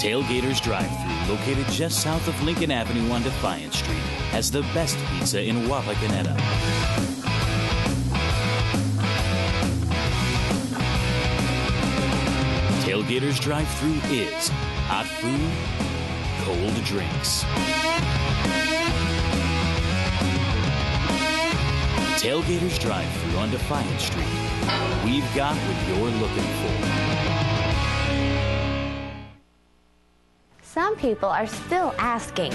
Tailgaters Drive-Thru, located just south of Lincoln Avenue on Defiance Street, has the best pizza in Wapakoneta. Tailgaters Drive-Thru is hot food, cold drinks. Tailgaters Drive-Thru on Defiance Street. We've got what you're looking for. Some people are still asking,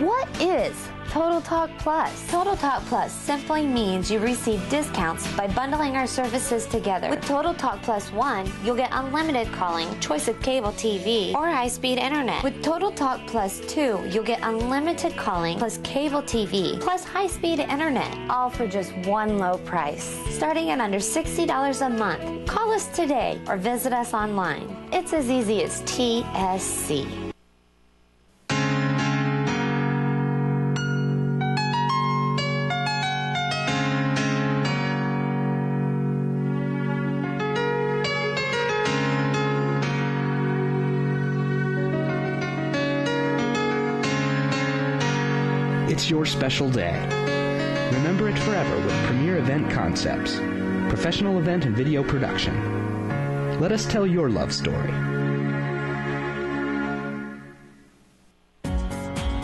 what is Total Talk Plus? Total Talk Plus simply means you receive discounts by bundling our services together. With Total Talk Plus 1, you'll get unlimited calling, choice of cable TV, or high-speed internet. With Total Talk Plus 2, you'll get unlimited calling, plus cable TV, plus high-speed internet, all for just one low price. Starting at under $60 a month. Call us today or visit us online. It's as easy as TSC. It's your special day. Remember it forever with Premier Event Concepts, professional event and video production. Let us tell your love story.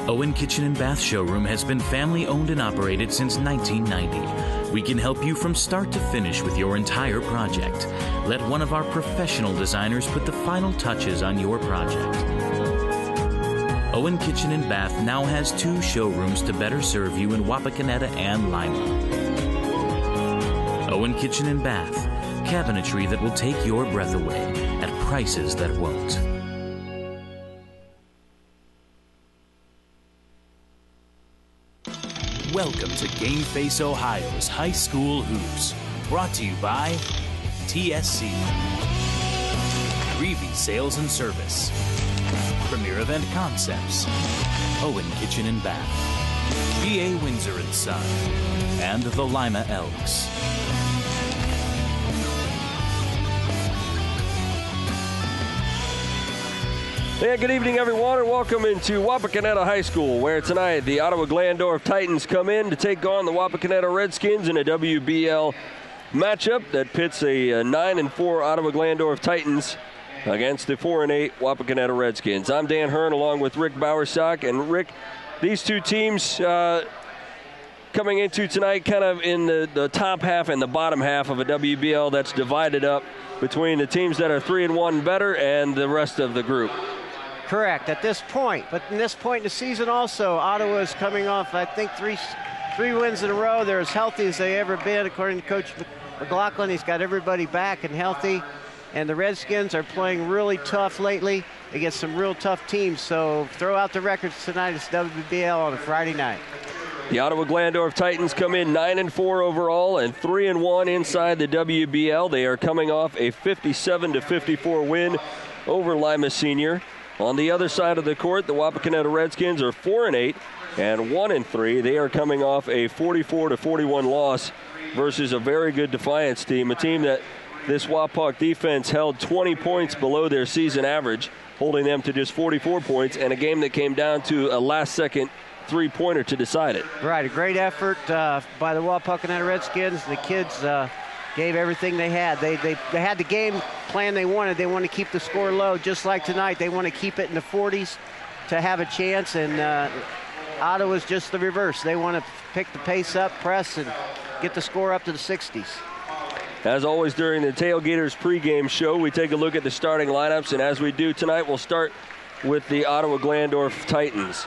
Owen Kitchen and Bath Showroom has been family owned and operated since 1990. We can help you from start to finish with your entire project. Let one of our professional designers put the final touches on your project. Owen Kitchen and Bath now has 2 showrooms to better serve you in Wapakoneta and Lima. Owen Kitchen and Bath, cabinetry that will take your breath away at prices that won't. Welcome to Game Face Ohio's High School Hoops, brought to you by TSC, Greavy Sales and Service, Premier Event Concepts, Owen Kitchen and Bath, B.A. Windsor & Son, and the Lima Elks. Hey, good evening, everyone, and welcome into Wapakoneta High School, where tonight the Ottawa-Glandorf Titans come in to take on the Wapakoneta Redskins in a WBL matchup that pits a 9-4 Ottawa-Glandorf Titans against the 4-8 Wapakoneta Redskins. I'm Dan Hearn along with Rick Bowersock. And Rick, these two teams coming into tonight kind of in the top half and the bottom half of a WBL that's divided up between the teams that are 3-1 and better and the rest of the group. Correct, at this point. But in this point in the season also, Ottawa is coming off, I think, three wins in a row. They're as healthy as they ever been, according to Coach McLaughlin. He's got everybody back and healthy. And the Redskins are playing really tough lately against some real tough teams. So throw out the records tonight. It's WBL on a Friday night. The Ottawa-Glandorf Titans come in 9-4 overall and 3-1 inside the WBL. They are coming off a 57-54 win over Lima Senior. On the other side of the court, the Wapakoneta Redskins are 4-8 and 1-3. They are coming off a 44-41 loss versus a very good Defiance team, a team that this Wapak defense held 20 points below their season average, holding them to just 44 points, and a game that came down to a last-second three-pointer to decide it. Right, a great effort by the Wapakoneta Redskins. The kids gave everything they had. They had the game plan they wanted. They want to keep the score low, just like tonight. They want to keep it in the 40s to have a chance, and Ottawa's just the reverse. They want to pick the pace up, press, and get the score up to the 60s. As always, during the Tailgaters pregame show, we take a look at the starting lineups, and as we do tonight, we'll start with the Ottawa-Glandorf Titans.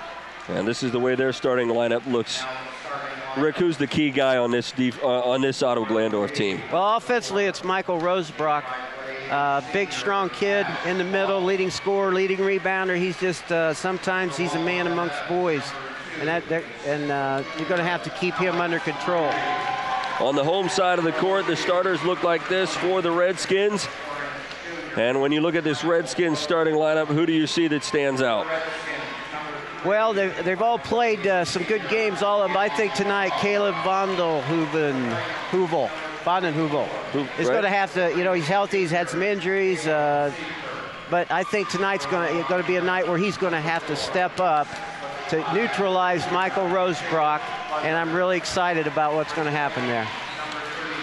And this is the way their starting lineup looks. Rick, who's the key guy on this Ottawa-Glandorf team? Well, offensively, it's Michael Rosebrock. Big, strong kid in the middle, leading scorer, leading rebounder. He's just, sometimes he's a man amongst boys. And you're going to have to keep him under control. On the home side of the court, the starters look like this for the Redskins. And when you look at this Redskins starting lineup, who do you see that stands out? Well, they've all played some good games, all of them. I think tonight Caleb Vondenheuvel is going to have to, he's healthy. He's had some injuries. but I think tonight's going to be a night where he's going to have to step up to neutralize Michael Rosebrock, and I'm really excited about what's going to happen there.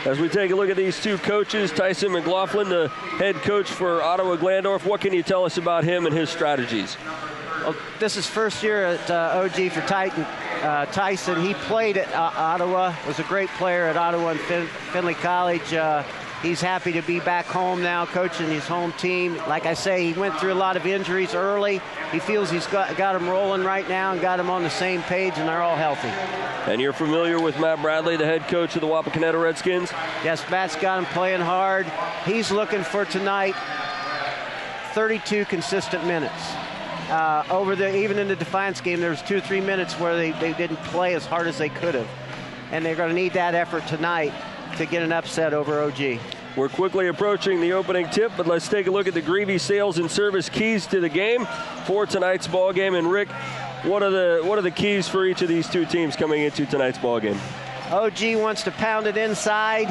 As we take a look at these two coaches, Tyson McLaughlin, the head coach for Ottawa-Glandorf, what can you tell us about him and his strategies? Well, this is first year at OG for Tyson. He played at Ottawa, was a great player at Ottawa and Findlay College. He's happy to be back home now, coaching his home team. Like I say, he went through a lot of injuries early. He feels he's got them rolling right now and got them on the same page, and they're all healthy. And you're familiar with Matt Bradley, the head coach of the Wapakoneta Redskins? Yes, Matt's got him playing hard. He's looking for tonight 32 consistent minutes. Even in the Defiance game, there was 2 or 3 minutes where they didn't play as hard as they could have. And they're going to need that effort tonight to get an upset over OG. We're quickly approaching the opening tip, but let's take a look at the Greavy sales and service keys to the game for tonight's ball game. And Rick, what are the keys for each of these two teams coming into tonight's ball game? OG wants to pound it inside.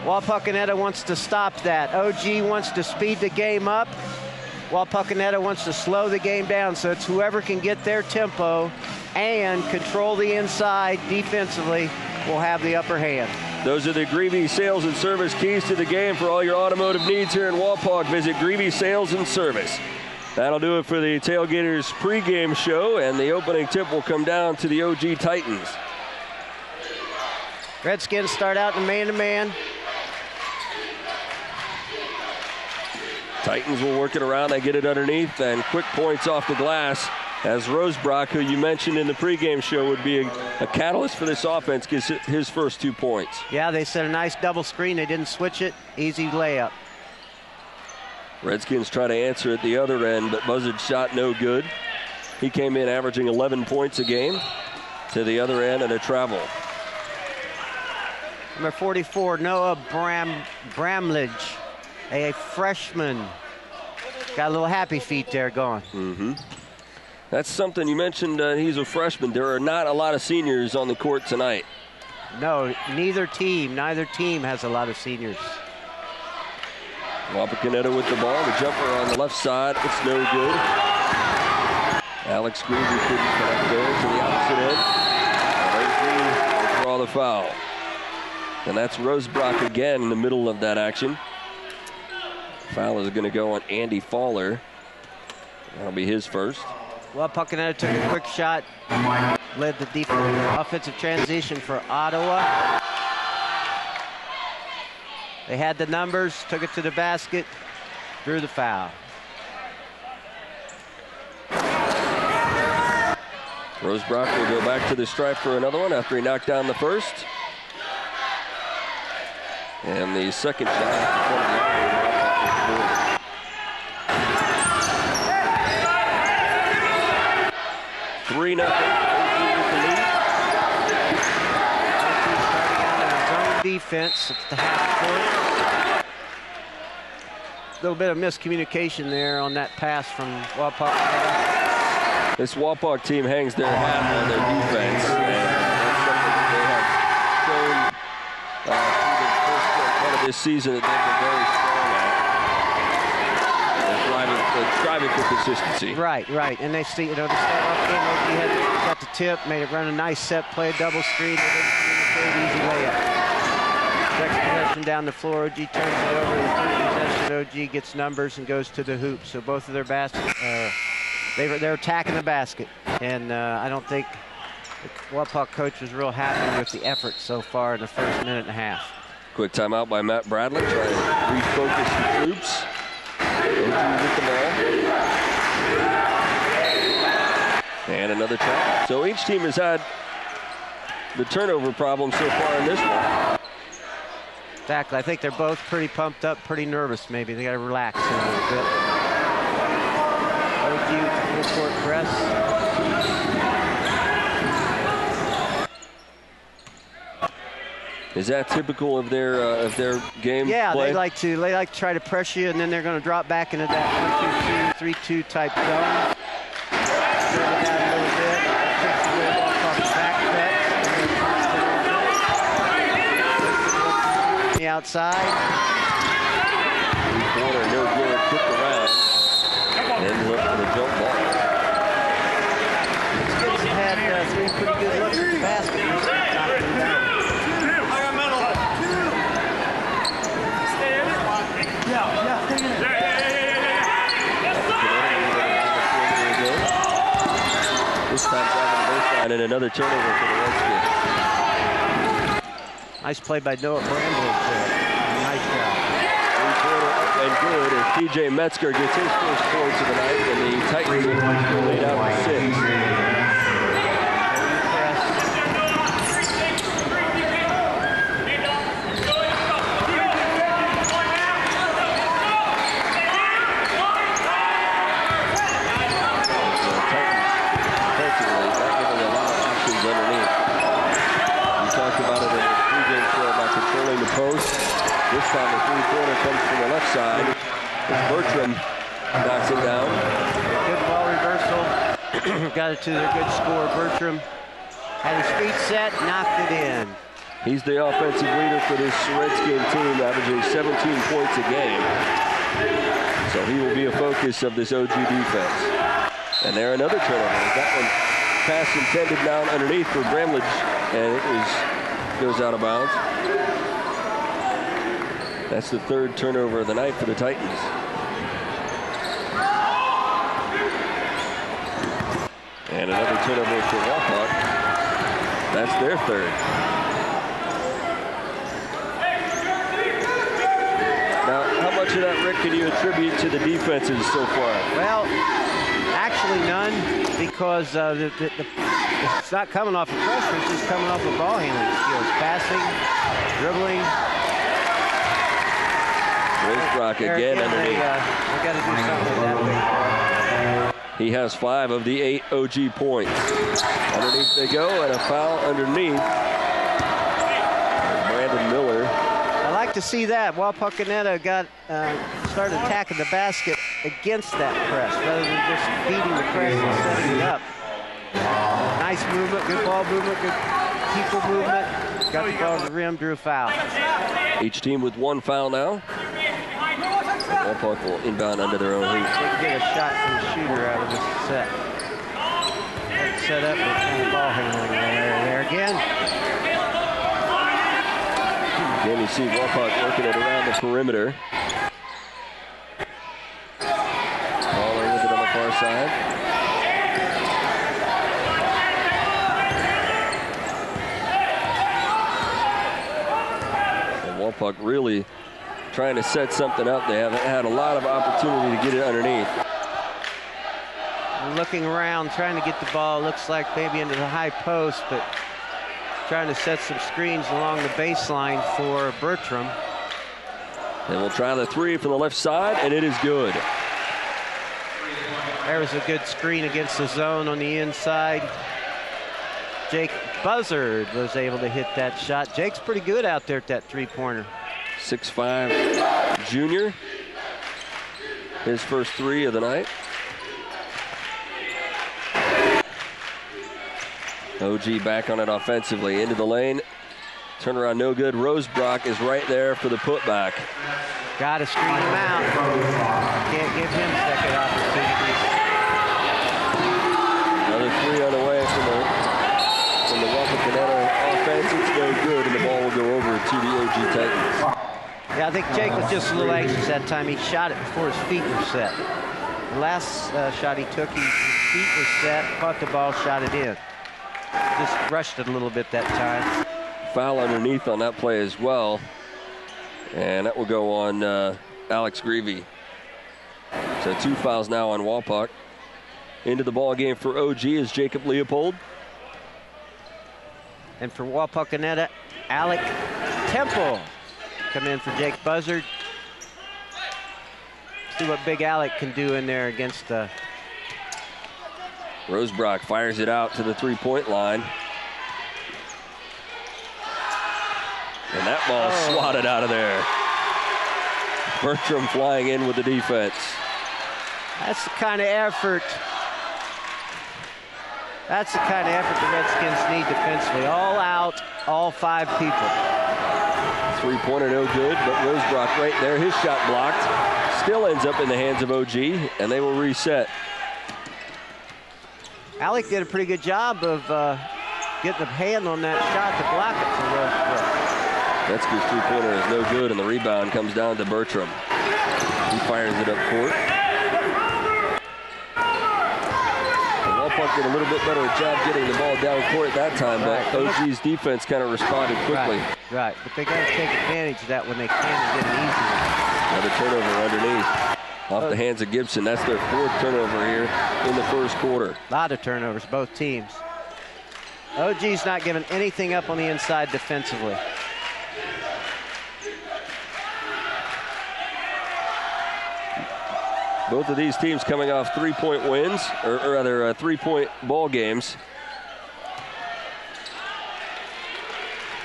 Wapakoneta wants to stop that. OG wants to speed the game up. Wapakoneta wants to slow the game down, so it's whoever can get their tempo and control the inside defensively will have the upper hand. Those are the Greavy sales and service keys to the game. For all your automotive needs here in Wapak, visit Greavy Sales and Service. That'll do it for the Tailgaters pregame show, and the opening tip will come down to the OG Titans. Redskins start out in man-to-man. Titans will work it around. They get it underneath, and quick points off the glass as Rosebrock, who you mentioned in the pregame show would be a catalyst for this offense, gets his first 2 points. Yeah, they set a nice double screen. They didn't switch it. Easy layup. Redskins try to answer at the other end, but Buzzard's shot no good. He came in averaging 11 points a game to the other end and a travel. Number 44, Noah Bramlage, a freshman. Got a little happy feet there going. Mm-hmm. That's something you mentioned. He's a freshman. There are not a lot of seniors on the court tonight. No, neither team has a lot of seniors. Wapakoneta with the ball. The jumper on the left side. It's no good. Alex Greavy couldn't connect there to the opposite end. Will draw the foul. And that's Rosebrock again in the middle of that action. Foul is going to go on Andy Fowler. That'll be his first. Wapakoneta took a quick shot, led the offensive transition for Ottawa. They had the numbers, took it to the basket, drew the foul. Rosebrock will go back to the stripe for another one after he knocked down the first. And the second shot. 3-0. Defense at the half court. A little bit of miscommunication there on that pass from Wapak. This Wapak team hangs their hat on their defense, and that's something that they have shown through the first part of this season that they've been very strong at. They're striving for consistency. Right, and they see, to start off the game, OG got the tip, made it run a nice set play, double screen, easy layup. Second possession down the floor, OG turns it over. The third possession, OG gets numbers and goes to the hoop. So both of their baskets, they're attacking the basket. And I don't think the Wapak coach was real happy with the effort so far in the first minute and a half. Quick timeout by Matt Bradley, trying to refocus the troops. OG with the ball. And another try. So each team has had the turnover problem so far in this one. Exactly. I think they're both pretty pumped up, pretty nervous maybe. They got to relax a little bit. OG full court press. Is that typical of their game play? play? They like to try to press you, and then they're going to drop back into that 1-2-2, 3-2 type zone. The outside. Corner, no good kicked around and looked for the jump ball. These kids have had 3 pretty good looks at the basket. Knocked them down. This time driving the baseline and another turnover for the Redskins. Nice play by Noah Bramble. Nice job. 3-pointer up and good as TJ Metzger gets his first points of the night, and the Titans are laid out to 6. Post. This time the 3-pointer comes from the left side. As Bertram knocks it down. Good ball reversal. Got it to their good score. Bertram had his feet set, knocked it in. He's the offensive leader for this Redskin team, averaging 17 points a game. So he will be a focus of this OG defense. And there another turnover. That one pass intended down underneath for Bramlage, and it goes out of bounds. That's the 3rd turnover of the night for the Titans. And another turnover for Wapak. That's their 3rd. Now, how much of that, Rick, can you attribute to the defenses so far? Well, actually none, because it's not coming off of pressure, it's just coming off of ball handling skills. Passing, dribbling. Rosebrock again underneath. We got to do something with that big ball. He has 5 of the 8 OG points. Underneath they go, and a foul underneath. Brandon Miller. I like to see that. Wapakoneta started attacking the basket against that press rather than just beating the press and setting it up. Nice movement, good ball movement, good people movement. Got the ball to the rim, drew a foul. Each team with 1 foul now. Wapak will inbound under their own hoop. They can get a shot from the shooter out of this set. Set up with kind of ball handling there again. Again, you see Wapak working it around the perimeter. Caller with it on the far side. And Wapak really trying to set something up. They haven't had a lot of opportunity to get it underneath. Looking around, trying to get the ball, looks like maybe into the high post, but trying to set some screens along the baseline for Bertram. And we'll try the 3 from the left side, and it is good. There was a good screen against the zone on the inside. Jake Buzzard was able to hit that shot. Jake's pretty good out there at that 3-pointer. 6'5" junior. His first 3 of the night. OG back on it offensively. Into the lane. Turnaround no good. Rosebrock is right there for the putback. Got to screen him out. Can't give him second opportunities. Another 3 on the way from the Wapakoneta offense. It's no good, and the ball will go over to the OG Titans. Yeah, I think Jake was just a little anxious that time. He shot it before his feet were set. The last shot he took, his feet were set, caught the ball, shot it in. Just rushed it a little bit that time. Foul underneath on that play as well. And that will go on Alex Greavy. So 2 fouls now on Wapak. Into the ball game for OG is Jacob Leopold. And for Wapakoneta, Alec Temple come in for Jake Buzzard. See what big Alec can do in there against the... Rosebrock fires it out to the 3-point line. And that ball swatted out of there. Bertram flying in with the defense. That's the kind of effort. That's the kind of effort the Redskins need defensively. All out, all 5 people. 3-pointer no good, but Rosebrock right there, his shot blocked. still ends up in the hands of OG, and they will reset. Alec did a pretty good job of getting a hand on that shot to block it for Metzger's three-pointer is no good, and the rebound comes down to Bertram. He fires it up court. Wapak did a little bit better job getting the ball down court that time, but OG's defense kind of responded quickly. Right, but they got to take advantage of that when they can and get an easy one. Another turnover underneath. Off the hands of Gibson. That's their fourth turnover here in the first quarter. A lot of turnovers, both teams. OG's not giving anything up on the inside defensively. Both of these teams coming off three-point wins, or rather three-point ball games.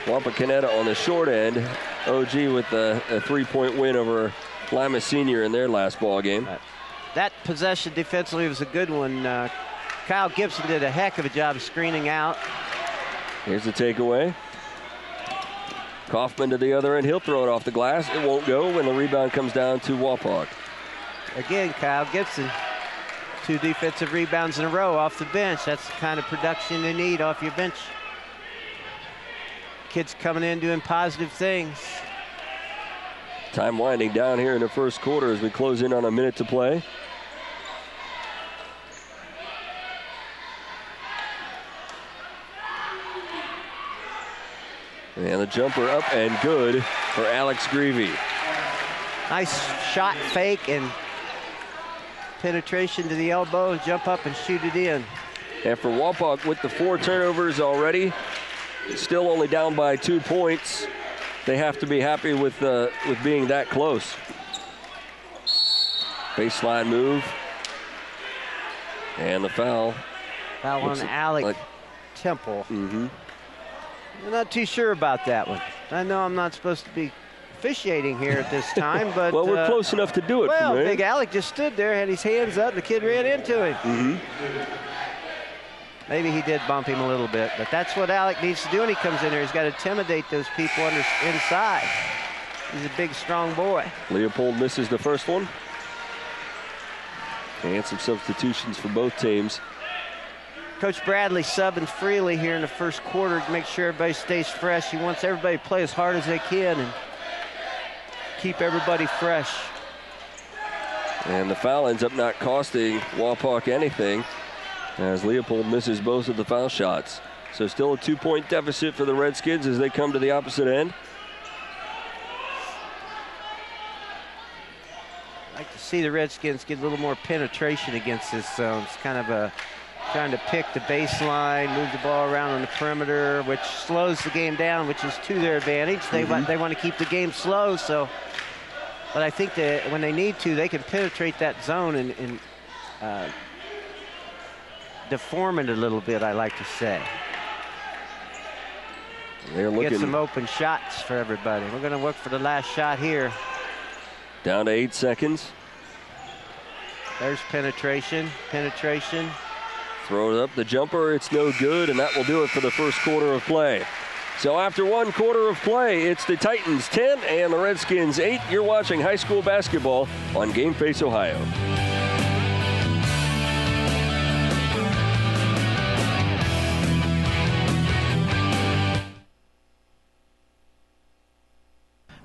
Wapakoneta on the short end. OG with a three-point win over Lima Senior in their last ball game. That possession defensively was a good one. Kyle Gibson did a heck of a job screening out. Here's the takeaway. Kaufman to the other end. He'll throw it off the glass. It won't go when the rebound comes down to Wapak. Again, Kyle Gibson, 2 defensive rebounds in a row off the bench. That's the kind of production you need off your bench. Kids coming in doing positive things. Time winding down here in the first quarter as we close in on a minute to play. And the jumper up and good for Alex Greavy. Nice shot fake and penetration to the elbow and jump up and shoot it in. And for Wapak with the 4 turnovers already, still only down by 2 points. They have to be happy with being that close. Baseline move. And the foul. Foul on Alec Temple. I'm not too sure about that one. I know I'm not supposed to be officiating here at this time, but well, we're close enough to do it. Well, Big Alec just stood there, had his hands up, and the kid ran into him. Maybe he did bump him a little bit, but that's what Alec needs to do when he comes in there. He's got to intimidate those people inside. He's a big, strong boy. Leopold misses the first one. And some substitutions for both teams. Coach Bradley subbing freely here in the first quarter to make sure everybody stays fresh. He wants everybody to play as hard as they can and keep everybody fresh. And the foul ends up not costing Wapak anything as Leopold misses both of the foul shots. So still a 2-point deficit for the Redskins as they come to the opposite end. I'd like to see the Redskins get a little more penetration against this zone. It's kind of trying to pick the baseline, move the ball around on the perimeter, which slows the game down, which is to their advantage. They want to keep the game slow, so. But I think that when they need to, they can penetrate that zone and deform it a little bit, I like to say. They're looking. Get some open shots for everybody. We're going to look for the last shot here. Down to 8 seconds. There's penetration. Throw it up the jumper. It's no good, and that will do it for the first quarter of play. So after 1 quarter of play, it's the Titans 10 and the Redskins 8. You're watching high school basketball on Game Face Ohio.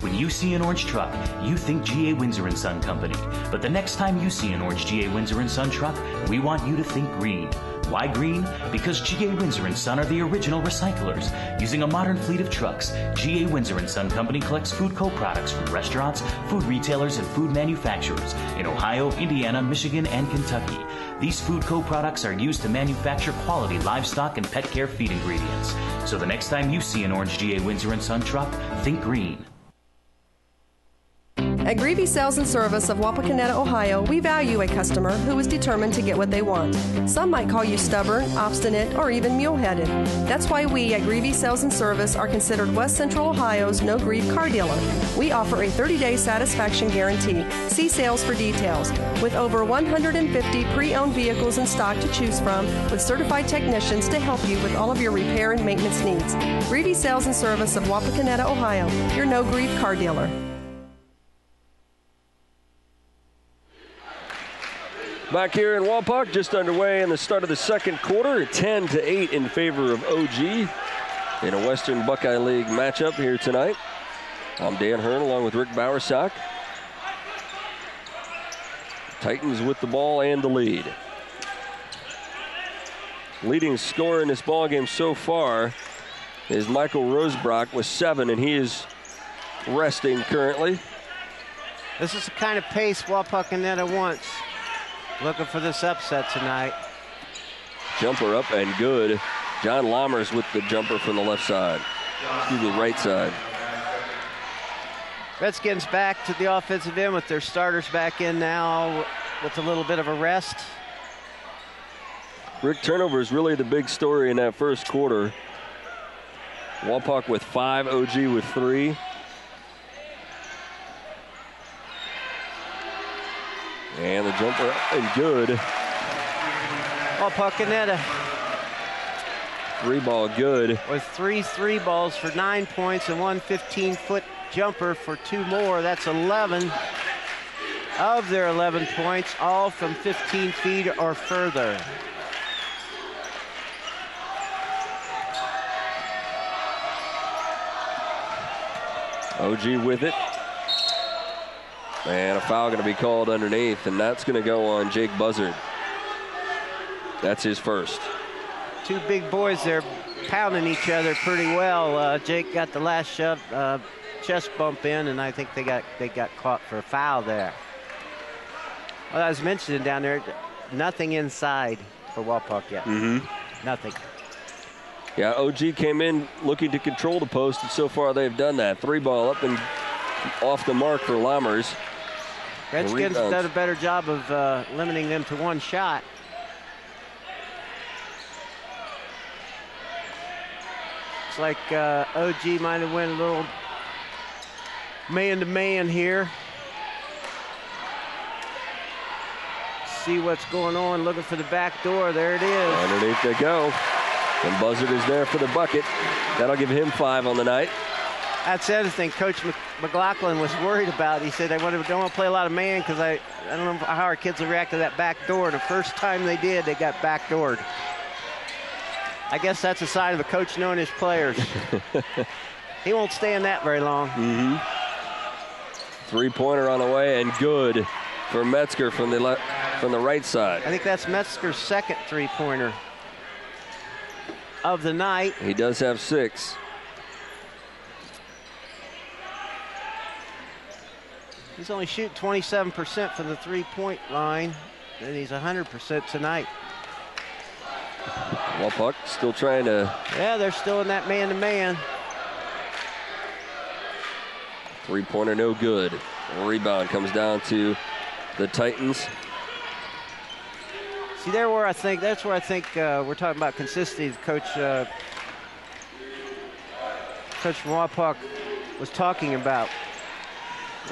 When you see an orange truck, you think G.A. Windsor & Son Company. But the next time you see an orange G.A. Windsor & Son truck, we want you to think green. Why green? Because G.A. Windsor & Son are the original recyclers. Using a modern fleet of trucks, G.A. Windsor & Son Company collects food co-products from restaurants, food retailers, and food manufacturers in Ohio, Indiana, Michigan, and Kentucky. These food co-products are used to manufacture quality livestock and pet care feed ingredients. So the next time you see an orange G.A. Windsor & Son truck, think green. At Greavy Sales and Service of Wapakoneta, Ohio, we value a customer who is determined to get what they want. Some might call you stubborn, obstinate, or even mule-headed. That's why we at Greavy Sales and Service are considered West Central Ohio's no-grief car dealer. We offer a 30-day satisfaction guarantee. See sales for details. With over 150 pre-owned vehicles in stock to choose from, with certified technicians to help you with all of your repair and maintenance needs. Greavy Sales and Service of Wapakoneta, Ohio, your no-grief car dealer. Back here in Wapak, just underway in the start of the second quarter, 10-8 in favor of OG in a Western Buckeye League matchup here tonight. I'm Dan Hearn along with Rick Bowersock. Titans with the ball and the lead. Leading scorer in this ballgame so far is Michael Rosebrock with 7, and he is resting currently. This is the kind of pace Wapakoneta wants. Looking for this upset tonight. Jumper up and good. John Lammers with the jumper from the left side. Excuse me, right side. Redskins back to the offensive end with their starters back in now with a little bit of a rest. Rick, turnover is really the big story in that first quarter. Wapak with 5, OG with 3. And the jumper up and good. Wapakoneta. 3-ball good. With 3 3-balls for 9 points and 1 15-foot jumper for 2 more. That's 11 of their 11 points, all from 15 feet or further. OG with it. And a foul going to be called underneath, and that's going to go on Jake Buzzard. That's his first. 2 big boys there pounding each other pretty well. Jake got the last shove, chest bump in, and I think they got caught for a foul there. Well, I was mentioning down there, nothing inside for Wapak yet. Nothing. Yeah, OG came in looking to control the post, and so far they've done that. 3-ball up and off the mark for Lammers. Redskins done a better job of limiting them to 1 shot. Looks like OG might have went a little man-to-man here. See what's going on, looking for the back door. There it is. Underneath they go. And Buzzard is there for the bucket. That'll give him 5 on the night. That's the other thing Coach McLaughlin was worried about. He said, don't want to play a lot of man because I don't know how our kids will react to that back door. The first time they did, they got backdoored. I guess that's a sign of a coach knowing his players. He won't stay in that very long. 3-pointer on the way and good for Metzger from the right side. I think that's Metzger's second 3-pointer of the night. He does have 6. He's only shooting 27% from the 3-point line, and he's 100% tonight. Wapak still trying to. Yeah, they're still in that man-to-man. 3-pointer no good. Rebound comes down to the Titans. See, that's where I think we're talking about consistency. Coach from Wapak was talking about.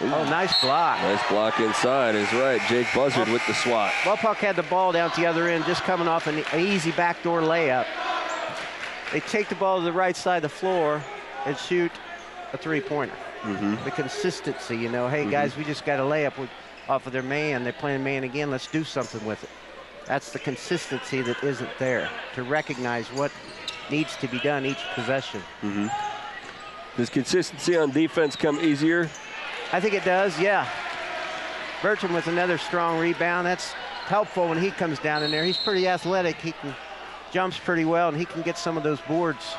Oh, nice block. Nice block inside is right. Jake Buzzard with the swat. Wapak had the ball down at the other end, just coming off an easy backdoor layup. They take the ball to the right side of the floor and shoot a 3-pointer. The consistency, hey, guys, we just got a layup off of their man. They're playing man again. Let's do something with it. That's the consistency that isn't there, to recognize what needs to be done each possession. Does consistency on defense come easier? I think it does, yeah. Bertram with another strong rebound. That's helpful when he comes down in there. He's pretty athletic. He jumps pretty well, and he can get some of those boards.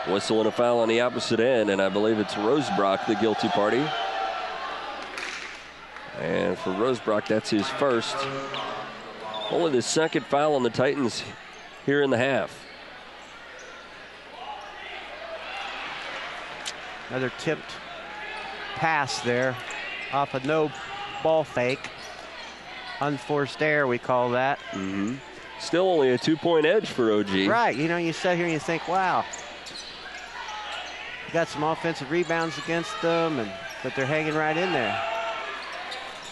Whistle and a foul on the opposite end, and I believe it's Rosebrock, the guilty party. And for Rosebrock, that's his first. Only the second foul on the Titans here in the half. Another tipped pass there off a no ball fake. Unforced error, we call that. Still only a 2-point edge for OG. Right, you sit here and you think, wow. You got some offensive rebounds against them, but they're hanging right in there.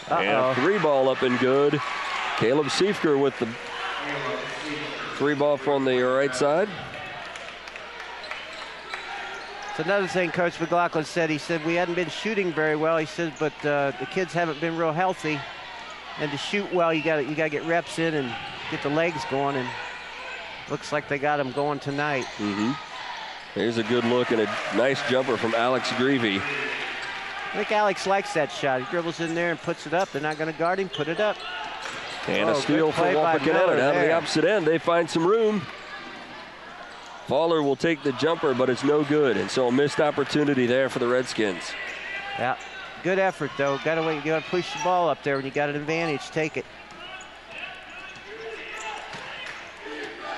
And 3-ball up and good. Caleb Siefker with the 3-ball from the right side. It's another thing Coach McLaughlin said. He said we hadn't been shooting very well. He said, but the kids haven't been real healthy. And to shoot well, you got to get reps in and get the legs going, and looks like they got them going tonight. Here's a good look and a nice jumper from Alex Greavy. I think Alex likes that shot. He dribbles in there and puts it up. They're not going to guard him. Put it up. And a steal for Wapakoneta down to the opposite end. They find some room. Fowler will take the jumper, but it's no good. And so a missed opportunity there for the Redskins. Yeah, good effort though. You got to push the ball up there when you got an advantage. Take it.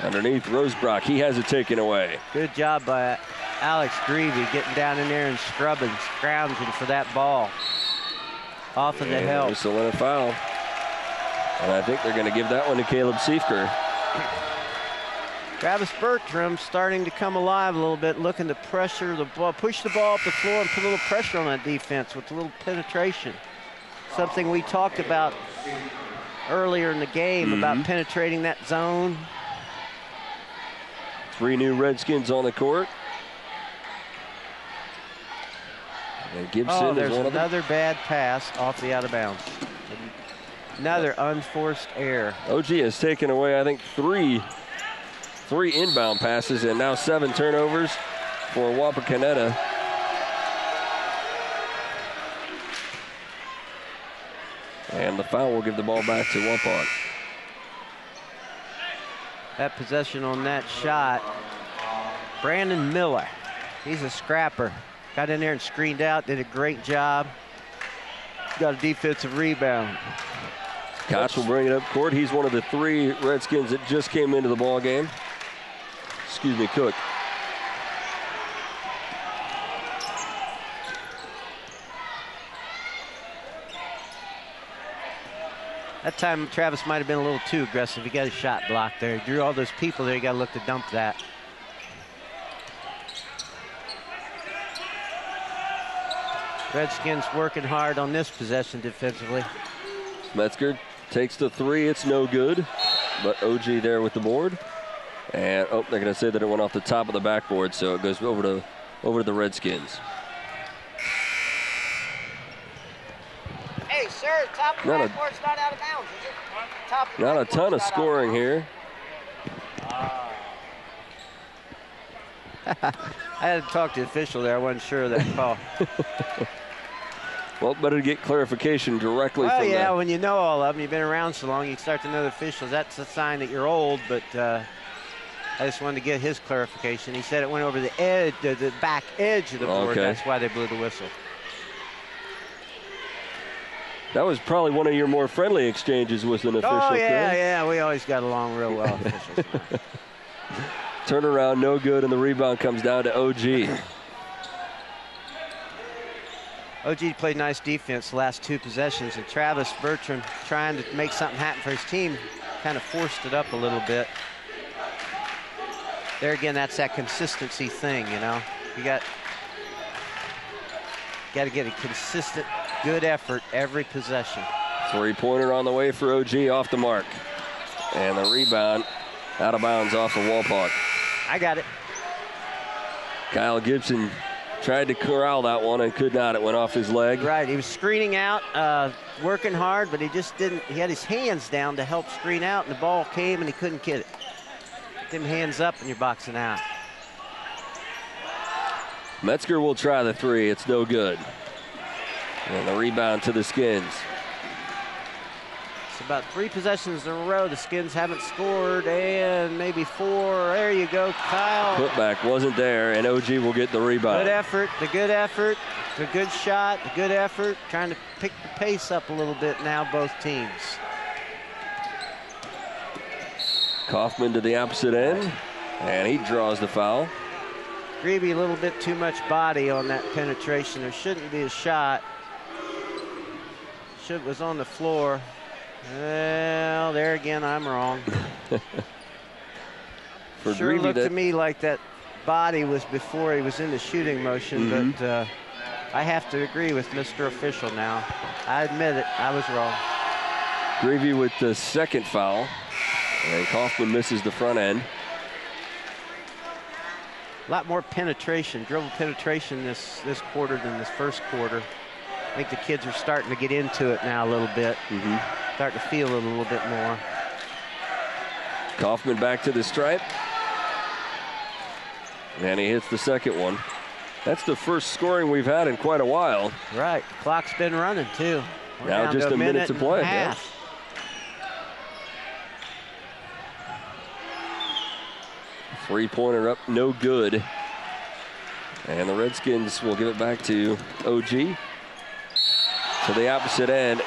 Underneath Rosebrock, he has it taken away. Good job by Alex Greavy getting down in there and scrounging for that ball. Off of the help. Whistle and a foul. And I think they're going to give that one to Caleb Siefker. Travis Bertram starting to come alive a little bit, looking to pressure the ball, push the ball up the floor and put a little pressure on that defense with a little penetration. Something we talked about earlier in the game about penetrating that zone. 3 new Redskins on the court. And Gibson is one of them. Another bad pass off the out of bounds. Another unforced error. OG has taken away, I think, three inbound passes and now 7 turnovers for Wapakoneta. And the foul will give the ball back to Wapak. That possession on that shot, Brandon Miller. He's a scrapper. Got in there and screened out, did a great job. Got a defensive rebound. Koch will bring it up court. He's one of the 3 Redskins that just came into the ball game. Excuse me, Cook. That time Travis might have been a little too aggressive. He got his shot blocked there. He drew all those people there. You got to look to dump that. Redskins working hard on this possession defensively. Metzger takes the 3. It's no good. But OG there with the board. And, they're going to say that it went off the top of the backboard, so it goes over to the Redskins. Hey, sir, top of the backboard's not out of bounds, is it? Top of the not a ton of scoring here. I had to talk to the official there. I wasn't sure of that call. Well, better to get clarification directly from yeah, that. when you know all of them, you've been around so long, you start to know the officials. That's a sign that you're old, but I just wanted to get his clarification. He said it went over the edge, the back edge of the board. Okay. That's why they blew the whistle. That was probably one of your more friendly exchanges with an official. Oh, yeah, Chris. yeah. We always got along real well, officials. Turnaround, no good, and the rebound comes down to OG. OG played nice defense the last 2 possessions, and Travis Bertram trying to make something happen for his team kind of forced it up a little bit. There again, that's that consistency thing, you know. You got to get a consistent, good effort every possession. 3-pointer on the way for OG, off the mark. And the rebound out of bounds off of Walpock. I got it. Kyle Gibson tried to corral that one and could not. It went off his leg. Right, he was screening out, working hard, but he just didn't. He had his hands down to help screen out, and the ball came and he couldn't get it. Get them hands up and you're boxing out. Metzger will try the 3. It's no good. And the rebound to the Skins. It's about 3 possessions in a row. The Skins haven't scored, and maybe 4. There you go, Kyle. Putback wasn't there, and OG will get the rebound. Good effort, the good shot, the good effort. Trying to pick the pace up a little bit now, both teams. Kaufman to the opposite end, and he draws the foul. Greavy a little bit too much body on that penetration. There shouldn't be a shot. Was on the floor. Well, there again, I'm wrong. For sure Greavy, looked to me like that body was before he was in the shooting motion, but I have to agree with Mr. Official now. I admit it, I was wrong. Greavy with the 2nd foul, and Kaufman misses the front end. A lot more penetration, dribble penetration this quarter than this first quarter. I think the kids are starting to get into it now a little bit. starting to feel it a little bit more. Kaufman back to the stripe. And he hits the second one. That's the first scoring we've had in quite a while. Right. Clock's been running, too. We're now just a minute to play. Yeah. Three-pointer up, no good. And the Redskins will give it back to OG. To the opposite end.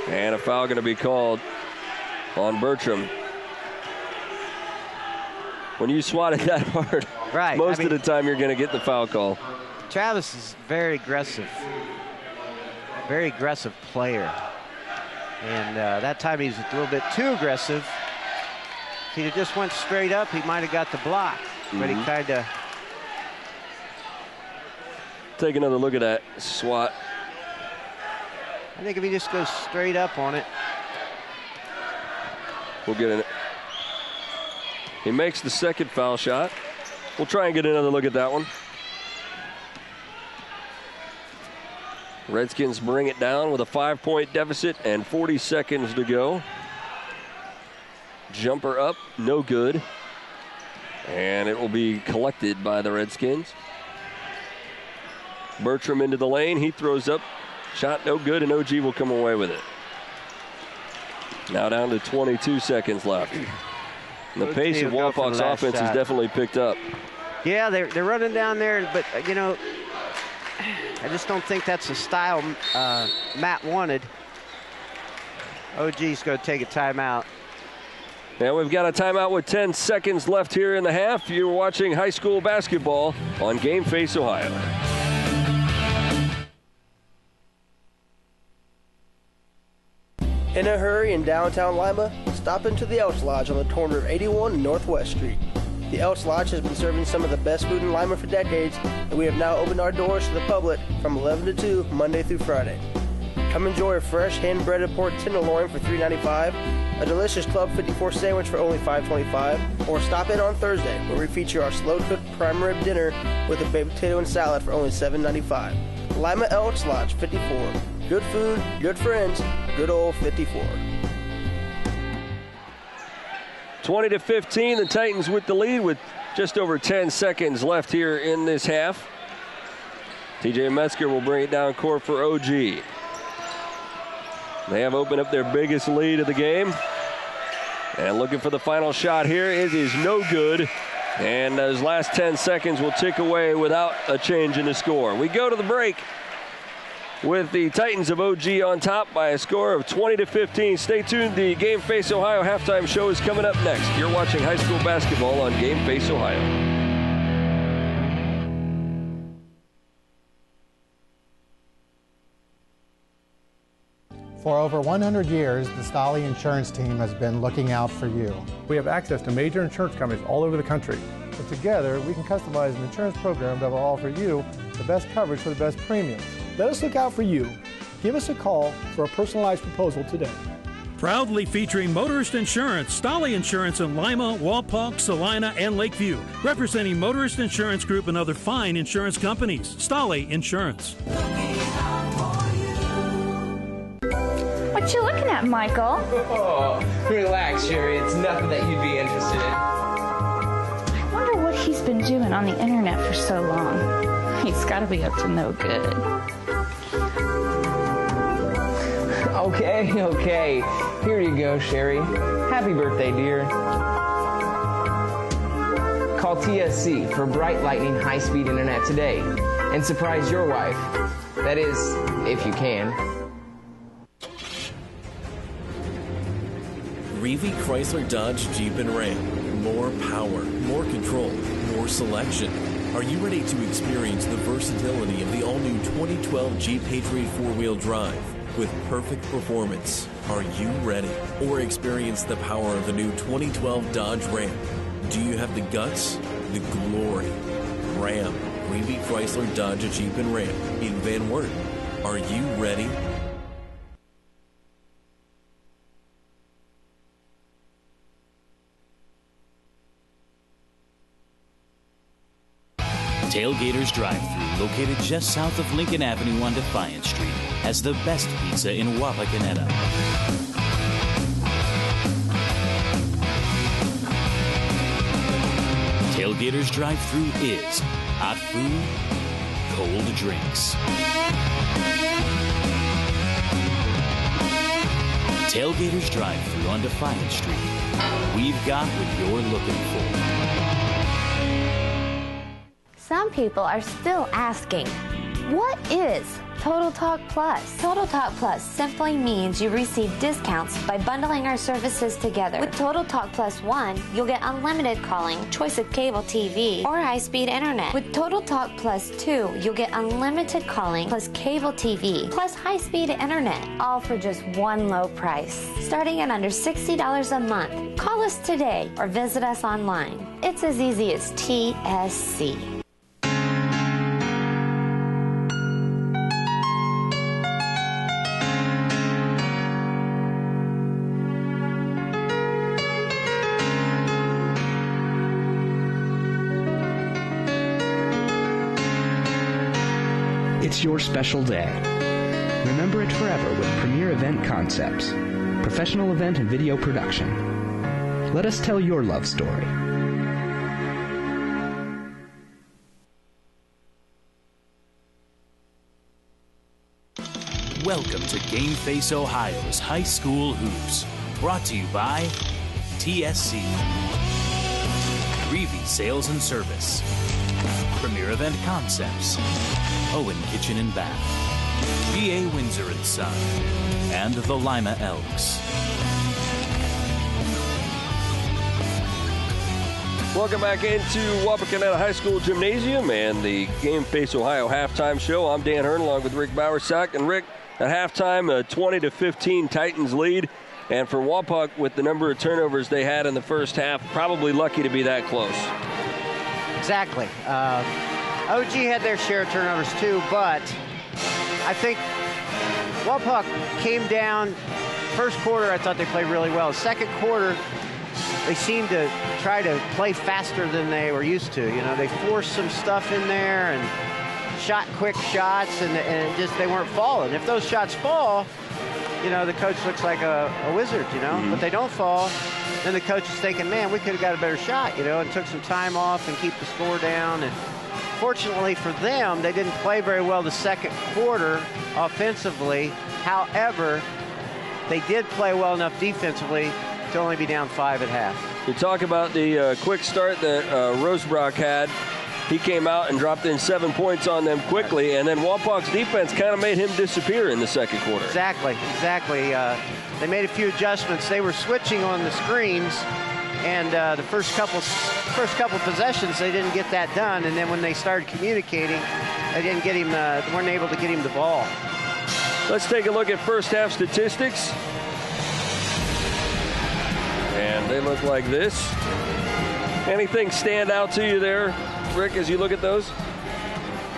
And a foul going to be called on Bertram. When you swat it that hard, right. most of the time you're going to get the foul call. Travis is very aggressive player. And that time he was a little bit too aggressive. If he just went straight up, he might have got the block. But he kind of... Take another look at that swat. I think if he just goes straight up on it. We'll get in it. He makes the second foul shot. We'll try and get another look at that one. Redskins bring it down with a 5-point deficit and 40 seconds to go. Jumper up, no good. And it will be collected by the Redskins. Bertram into the lane. He throws up. Shot no good, and OG will come away with it. Now down to 22 seconds left. And the pace of Wapak's offense has definitely picked up. Yeah, they're running down there, but, you know, I just don't think that's the style Matt wanted. OG's going to take a timeout. And we've got a timeout with 10 seconds left here in the half. You're watching high school basketball on Game Face Ohio. In a hurry in downtown Lima? Stop into the Elks Lodge on the corner of 81 and Northwest Street. The Elks Lodge has been serving some of the best food in Lima for decades, and we have now opened our doors to the public from 11 to 2, Monday through Friday. Come enjoy a fresh hand-breaded pork tenderloin for $3.95, a delicious Club 54 sandwich for only $5.25, or stop in on Thursday where we feature our slow-cooked prime rib dinner with a baked potato and salad for only $7.95. Lima Elks Lodge 54. Good food, good friends, good old 54. 20-15, the Titans with the lead with just over 10 seconds left here in this half. TJ Metzger will bring it down court for OG. They have opened up their biggest lead of the game. And looking for the final shot here. It is no good. And those last 10 seconds will tick away without a change in the score. We go to the break with the Titans of OG on top by a score of 20-15. Stay tuned. The Game Face Ohio halftime show is coming up next. You're watching high school basketball on Game Face Ohio. For over 100 years, the Stolly Insurance Team has been looking out for you. We have access to major insurance companies all over the country. But together, we can customize an insurance program that will offer you the best coverage for the best premiums. Let us look out for you. Give us a call for a personalized proposal today. Proudly featuring Motorist Insurance, Stolly Insurance in Lima, Wapak, Salina, and Lakeview. Representing Motorist Insurance Group and other fine insurance companies. Stolly Insurance. What you looking at, Michael? Oh, relax, Sherry. It's nothing that you'd be interested in. I wonder what he's been doing on the internet for so long. He's got to be up to no good. Okay. Here you go, Sherry. Happy birthday, dear. Call TSC for Bright Lightning high-speed internet today and surprise your wife. That is, if you can. Reeve Chrysler Dodge Jeep and Ram. More power, more control, more selection. Are you ready to experience the versatility of the all-new 2012 Jeep Patriot 4-wheel drive with perfect performance? Are you ready? Or experience the power of the new 2012 Dodge Ram? Do you have the guts, the glory? Ram, Reeve Chrysler Dodge Jeep and Ram in Van Wert. Are you ready? Tailgaters Drive-Thru, located just south of Lincoln Avenue on Defiance Street, has the best pizza in Wapakoneta. Tailgaters Drive-Thru is hot food, cold drinks. Tailgaters Drive-Thru on Defiance Street. We've got what you're looking for. Some people are still asking, what is Total Talk Plus? Total Talk Plus simply means you receive discounts by bundling our services together. With Total Talk Plus 1, you'll get unlimited calling, choice of cable TV, or high-speed internet. With Total Talk Plus 2, you'll get unlimited calling, plus cable TV, plus high-speed internet, all for just one low price, starting at under $60 a month. Call us today or visit us online. It's as easy as TSC. It's your special day. Remember it forever with Premier Event Concepts, professional event and video production. Let us tell your love story. Welcome to Game Face Ohio's High School Hoops, brought to you by TSC, Greavy Sales and Service, Premier Event Concepts, Owen Kitchen and Bath, G.A. Windsor & Son, and the Lima Elks. Welcome back into Wapakoneta High School Gymnasium and the Game Face Ohio halftime show. I'm Dan Hearn along with Rick Bowersock. And Rick, at halftime, a 20-15 Titans lead. And for Wapak, with the number of turnovers they had in the first half, probably lucky to be that close. Exactly. OG had their share of turnovers too, but I think Wapak came down. First quarter, I thought they played really well. Second quarter, they seemed to try to play faster than they were used to. You know, they forced some stuff in there and shot quick shots, and it just they weren't falling. If those shots fall, you know, the coach looks like a wizard, you know, but they don't fall. Then the coach is thinking, man, we could have got a better shot, you know, and took some time off and keep the score down. And fortunately for them, they didn't play very well the second quarter offensively. However, they did play well enough defensively to only be down 5 at half. You talk about the quick start that Rosebrock had. He came out and dropped in 7 points on them quickly, and then Wapak's defense kind of made him disappear in the second quarter. Exactly. They made a few adjustments. They were switching on the screens, and the first couple possessions they didn't get that done, and then when they started communicating, they didn't get him. Weren't able to get him the ball. Let's take a look at first half statistics, and they look like this. Anything stand out to you there, Rick, as you look at those?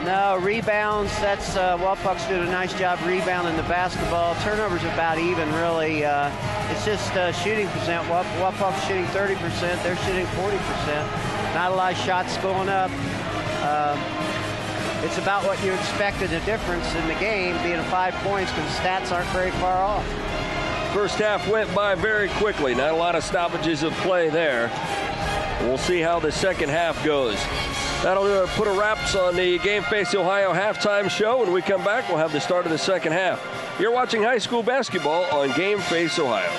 No, rebounds, that's Wapak's doing a nice job rebounding the basketball. Turnovers about even, really. It's just shooting percent. Wapak's shooting 30%, they're shooting 40%. Not a lot of shots going up. It's about what you expected, the difference in the game being 5 points, because the stats aren't very far off. First half went by very quickly. Not a lot of stoppages of play there. We'll see how the second half goes. That'll put a wraps on the Game Face Ohio halftime show. When we come back, we'll have the start of the second half. You're watching high school basketball on Game Face Ohio.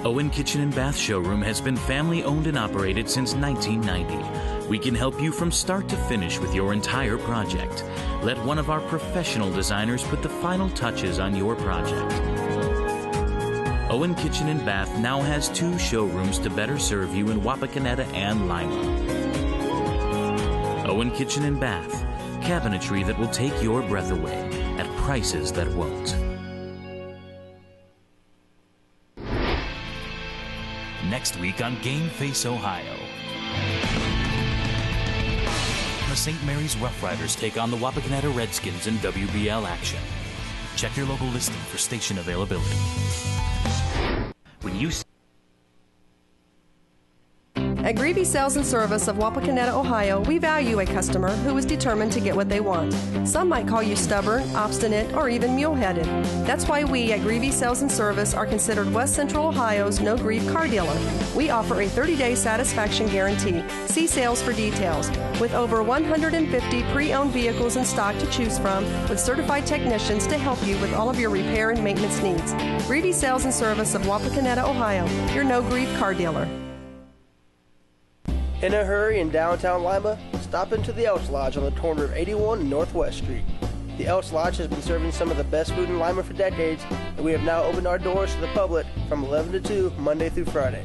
Owen Kitchen and Bath Showroom has been family owned and operated since 1990. We can help you from start to finish with your entire project. Let one of our professional designers put the final touches on your project. Owen Kitchen and Bath now has 2 showrooms to better serve you in Wapakoneta and Lima. Owen Kitchen and Bath, cabinetry that will take your breath away at prices that won't. Next week on Game Face Ohio. The St. Mary's Rough Riders take on the Wapakoneta Redskins in WBL action. Check your local listing for station availability. When you At Greavy Sales and Service of Wapakoneta, Ohio, we value a customer who is determined to get what they want. Some might call you stubborn, obstinate, or even mule-headed. That's why we at Greavy Sales and Service are considered West Central Ohio's no-grief car dealer. We offer a 30-day satisfaction guarantee. See sales for details. With over 150 pre-owned vehicles in stock to choose from, with certified technicians to help you with all of your repair and maintenance needs. Greavy Sales and Service of Wapakoneta, Ohio, your no-grief car dealer. In a hurry in downtown Lima? Stop into the Elks Lodge on the corner of 81 and Northwest Street. The Elks Lodge has been serving some of the best food in Lima for decades, and we have now opened our doors to the public from 11 to 2, Monday through Friday.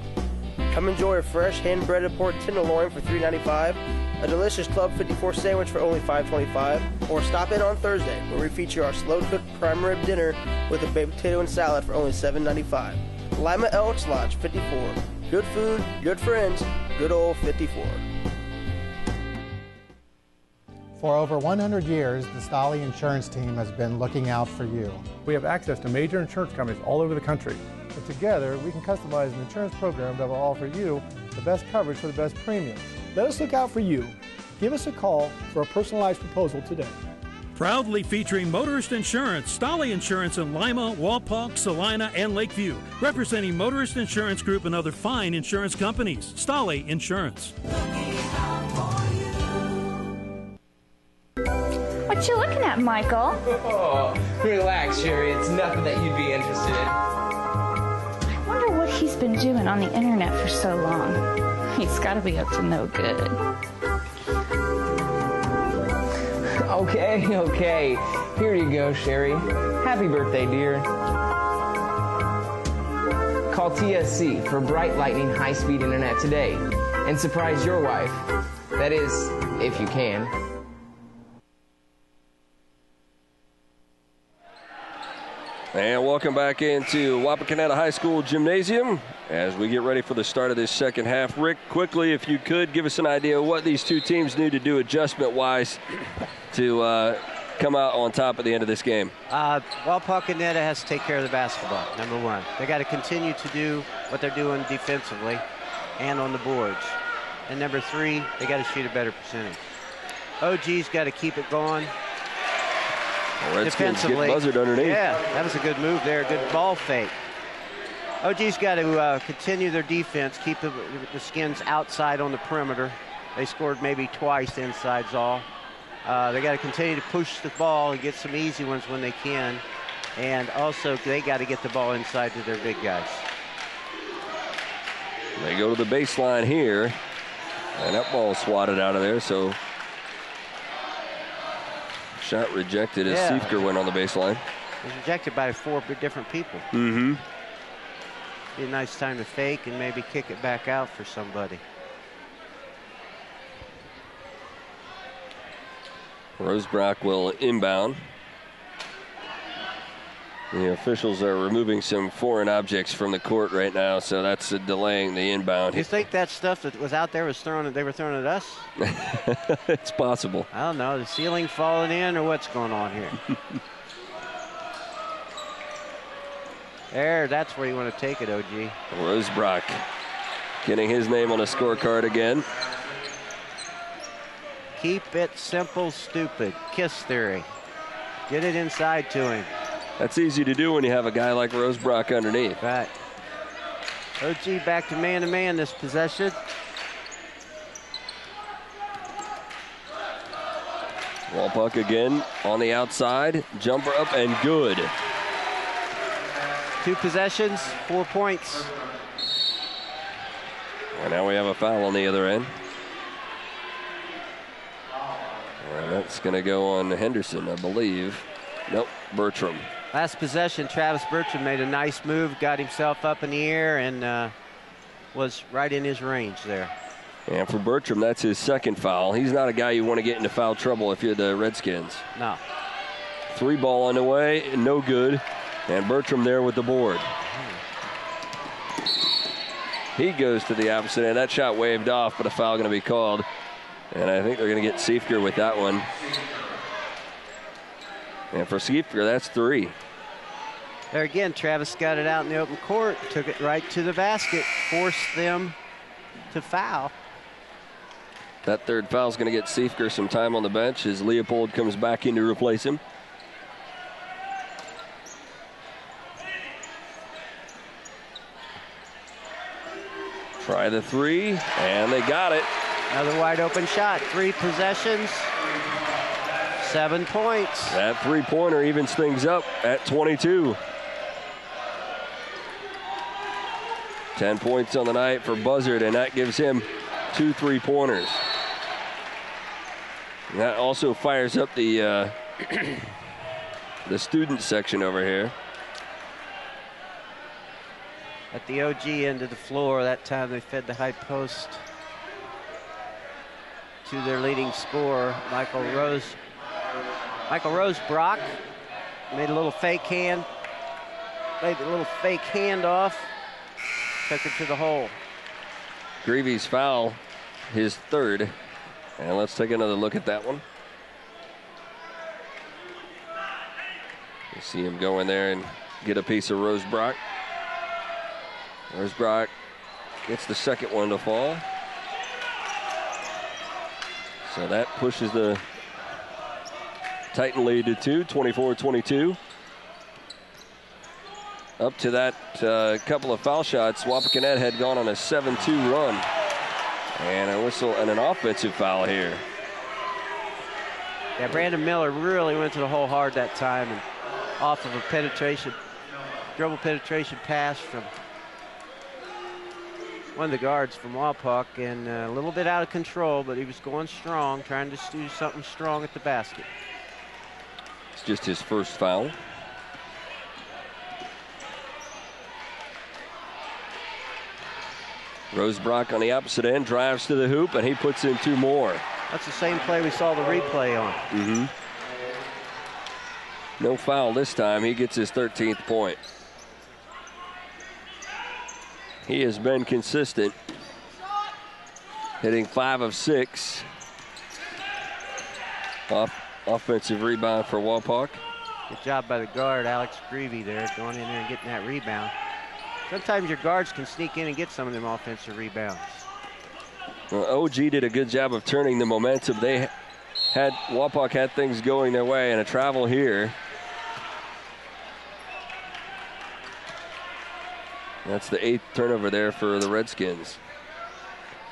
Come enjoy a fresh hand-breaded pork tenderloin for $3.95, a delicious Club 54 sandwich for only $5.25, or stop in on Thursday where we feature our slow-cooked prime rib dinner with a baked potato and salad for only $7.95. Lima Elks Lodge 54. Good food, good friends, good old 54. For over 100 years, the Stolly Insurance Team has been looking out for you. We have access to major insurance companies all over the country. But together, we can customize an insurance program that will offer you the best coverage for the best premiums. Let us look out for you. Give us a call for a personalized proposal today. Proudly featuring motorist insurance, Stolly Insurance in Lima, Wapak, Salina, and Lakeview. Representing Motorist Insurance Group and other fine insurance companies. Stolly Insurance. What you looking at, Michael? Oh, relax, Sherry. It's nothing that you'd be interested in. I wonder what he's been doing on the internet for so long. He's got to be up to no good. Okay. Here you go, Sherry. Happy birthday, dear. Call TSC for bright lightning high-speed internet today and surprise your wife. That is, if you can. And welcome back into Wapakoneta High School Gymnasium as we get ready for the start of this second half. Rick, quickly, if you could, give us an idea of what these two teams need to do adjustment-wise to come out on top at the end of this game. Wapakoneta has to take care of the basketball, number one. They got to continue to do what they're doing defensively and on the boards. And number 3, they got to shoot a better percentage. OG's got to keep it going. Redskins get buzzard underneath. Yeah, that was a good move there, good ball fake. OG's got to continue their defense, keep the Skins outside on the perimeter. They scored maybe twice inside's all. They got to continue to push the ball and get some easy ones when they can. And also, they got to get the ball inside to their big guys. They go to the baseline here. And that ball swatted out of there, so shot rejected as Siefker went on the baseline. It was rejected by 4 different people. Mm-hmm. Be a nice time to fake and maybe kick it back out for somebody. Rosebrock will inbound. The officials are removing some foreign objects from the court right now, so that's delaying the inbound. You think that stuff that was out there was they were throwing at us? It's possible. I don't know. The ceiling falling in or what's going on here? There, that's where you want to take it, OG. Rosebrock getting his name on a scorecard again. Keep it simple, stupid. Kiss theory. Get it inside to him. That's easy to do when you have a guy like Rosebrock underneath. Right. OG back to man this possession. Wapak again on the outside. Jumper up and good. 2 possessions, 4 points. And now we have a foul on the other end. And that's going to go on Henderson, I believe. Nope, Bertram. Last possession, Travis Bertram made a nice move, got himself up in the air, and was right in his range there. And for Bertram, that's his second foul. He's not a guy you want to get into foul trouble if you're the Redskins. No. 3 ball on the way, no good. And Bertram there with the board. He goes to the opposite end. That shot waved off, but a foul going to be called. And I think they're going to get Siefker with that one. And for Siefker, that's 3. There again, Travis got it out in the open court, took it right to the basket, forced them to foul. That third foul is going to get Siefker some time on the bench as Leopold comes back in to replace him. Try the 3, and they got it. Another wide open shot. 3 possessions, 7 points. That 3-pointer evens things up at 22. 10 points on the night for Buzzard, and that gives him 2 3-pointers. And that also fires up the the student section over here. At the OG end of the floor, that time they fed the high post to their leading scorer, Michael Rosebrock. Made a little fake hand, made a little fake handoff, took it to the hole. Greavy's foul, his 3rd. And let's take another look at that one. You see him go in there and get a piece of Rosebrock. Rosebrock gets the second one to fall. So that pushes the Titan lead to 2, 24-22. Up to that couple of foul shots, Wapakoneta had gone on a 7-2 run. And a whistle and an offensive foul here. Yeah, Brandon Miller really went to the hole hard that time, and off of a dribble penetration pass from one of the guards from Wapak, and a little bit out of control, but he was going strong, trying to do something strong at the basket. It's just his first foul. Rosebrock on the opposite end, drives to the hoop, and he puts in 2 more. That's the same play we saw the replay on. Mm-hmm. No foul this time. He gets his 13th point. He has been consistent, hitting 5 of 6. Offensive rebound for Wapak. Good job by the guard, Alex Greavy there, going in there and getting that rebound. Sometimes your guards can sneak in and get some of them offensive rebounds. Well, OG did a good job of turning the momentum. Wapak had things going their way, and a travel here. That's the 8th turnover there for the Redskins.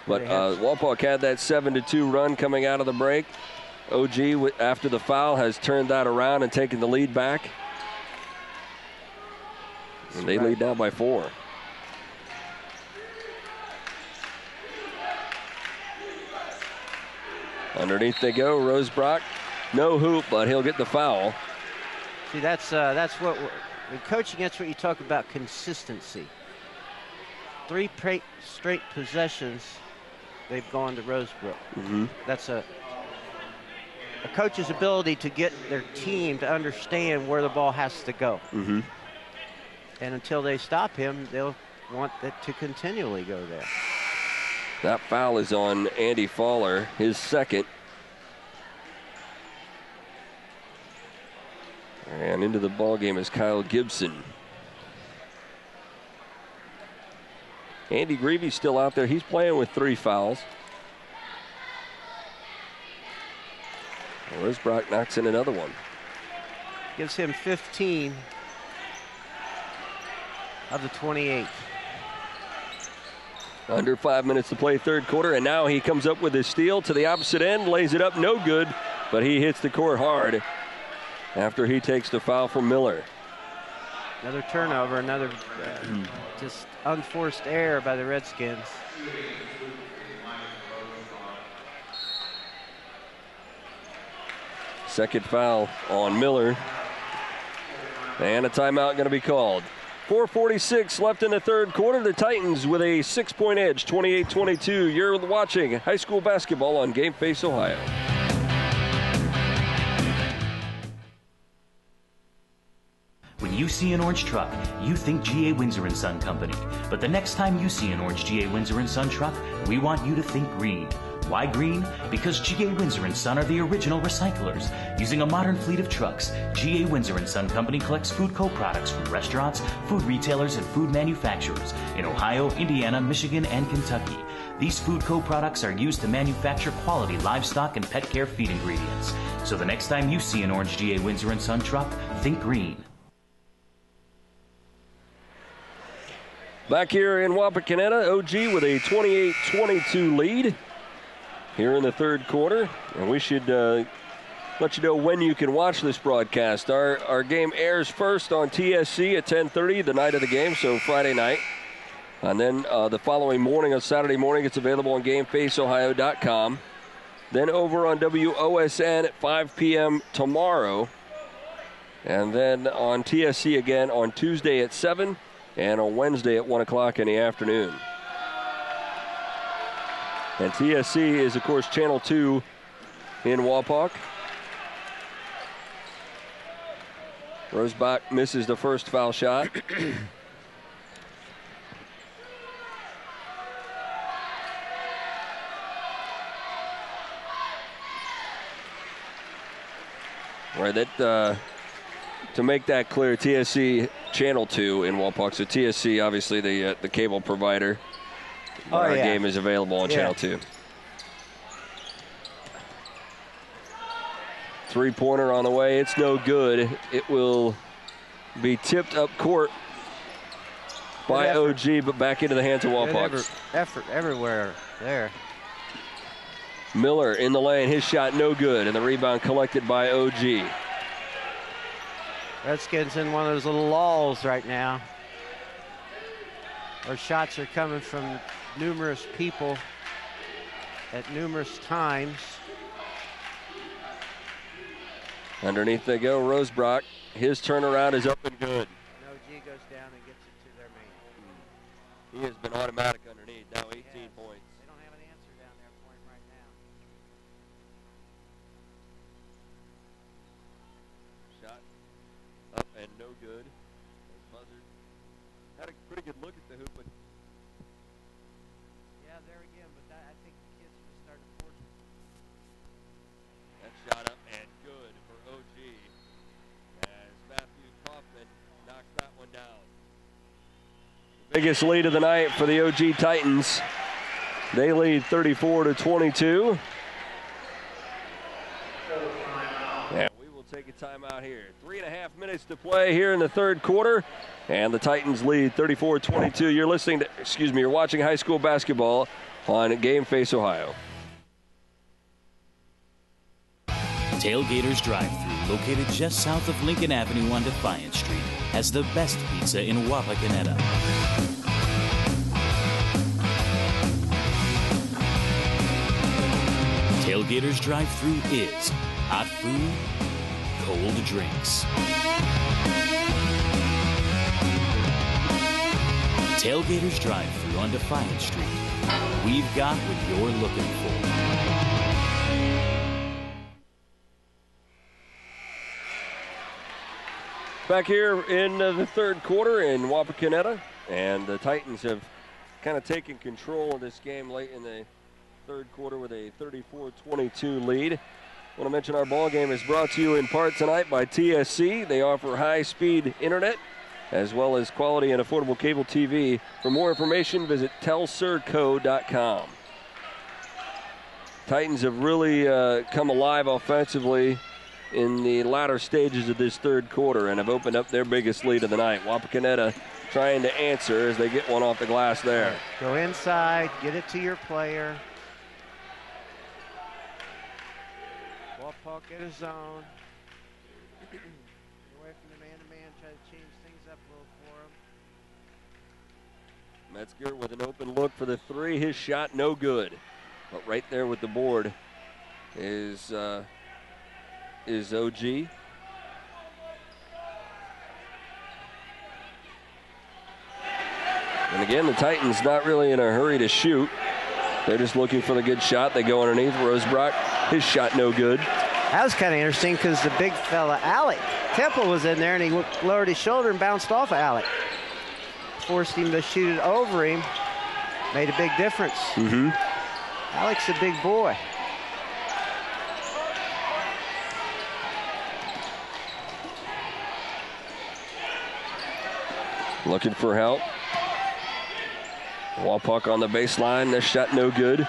But Wapak had that 7-2 run coming out of the break. OG, after the foul, has turned that around and taken the lead back. And they lead now by 4. Underneath they go, Rosebrock. No hoop, but he'll get the foul. See, that's what in coaching. That's what you talk about, consistency. 3 straight possessions, they've gone to Rosebrook. Mm-hmm. That's a coach's ability to get their team to understand where the ball has to go. Mm-hmm. And until they stop him, they'll want it to continually go there. That foul is on Andy Fowler, his 2nd. And into the ball game is Kyle Gibson. Andy Greavy's still out there. He's playing with 3 fouls. Rosebrock knocks in another one. Gives him 15 of the 28. Under 5 minutes to play, 3rd quarter, and now he comes up with his steal to the opposite end, lays it up, no good, but he hits the court hard after he takes the foul from Miller. Another turnover, another just unforced error by the Redskins. Second foul on Miller. And a timeout going to be called. 4:46 left in the third quarter. The Titans with a 6-point edge, 28-22. You're watching high school basketball on Game Face Ohio. When you see an orange truck, you think G.A. Windsor & Son Company. But the next time you see an orange G.A. Windsor & Son truck, we want you to think green. Why green? Because G.A. Windsor & Son are the original recyclers. Using a modern fleet of trucks, G.A. Windsor & Son Company collects food co-products from restaurants, food retailers, and food manufacturers in Ohio, Indiana, Michigan, and Kentucky. These food co-products are used to manufacture quality livestock and pet care feed ingredients. So the next time you see an orange G.A. Windsor & Son truck, think green. Back here in Wapakoneta, OG with a 28-22 lead here in the third quarter. And we should let you know when you can watch this broadcast. Our game airs first on TSC at 10:30 the night of the game, so Friday night. And then the following morning, on Saturday morning, it's available on GameFaceOhio.com. Then over on WOSN at 5 p.m. tomorrow. And then on TSC again on Tuesday at 7 and on Wednesday at 1 o'clock in the afternoon. And TSC is, of course, Channel 2 in Wapak. Rosebach misses the first foul shot. Right, that to make that clear, TSC Channel 2 in Wapak. So TSC, obviously the cable provider. Our game is available on Channel 2. Three-pointer on the way. It's no good. It will be tipped up court by OG, but back into the hands of Wapak. Effort everywhere there. Miller in the lane. His shot no good, and the rebound collected by OG. Redskins in one of those little lulls right now. Our shots are coming from numerous people at numerous times. Underneath they go, Rosebrock. His turnaround is up and good. And OG goes down and gets it to their main. He has been automatic underneath, now 18 points. They don't have an answer down there for him right now. Shot up and no good. Buzzard had a pretty good look at the hoop, but yeah, there again, but I think the kids are just starting to force it. That shot up and good for OG as Matthew Kaufman knocks that one down. Biggest lead of the night for the OG Titans. They lead 34-22. And we will take a timeout here. 3.5 minutes to play here in the third quarter. And the Titans lead 34-22. You're listening to, you're watching high school basketball on Game Face Ohio. Tailgaters Drive-Thru, located just south of Lincoln Avenue on Defiance Street, has the best pizza in Wapakoneta. Tailgaters Drive-Thru is hot food, cold drinks. Tailgaters Drive-Thru on Defiance Street. We've got what you're looking for. Back here in the third quarter in Wapakoneta, and the Titans have kind of taken control of this game late in the third quarter with a 34-22 lead. I want to mention our ball game is brought to you in part tonight by TSC. They offer high-speed internet as well as quality and affordable cable TV. For more information, visit telsurco.com. Titans have really come alive offensively in the latter stages of this third quarter and have opened up their biggest lead of the night. Wapakoneta trying to answer as they get one off the glass there. Go inside, get it to your player. Wapak in his zone. Away from the man-to-man, try to change things up a Metzger with an open look for the three. His shot no good. But right there with the board is OG. And again, the Titans not really in a hurry to shoot. They're just looking for the good shot. They go underneath. Rosebrock, his shot no good. That was kind of interesting because the big fella, Alec Temple, was in there, and he lowered his shoulder and bounced off of Alec. Forced him to shoot it over him. Made a big difference. Alec's a big boy. Looking for help. Wapak on the baseline. This shot no good.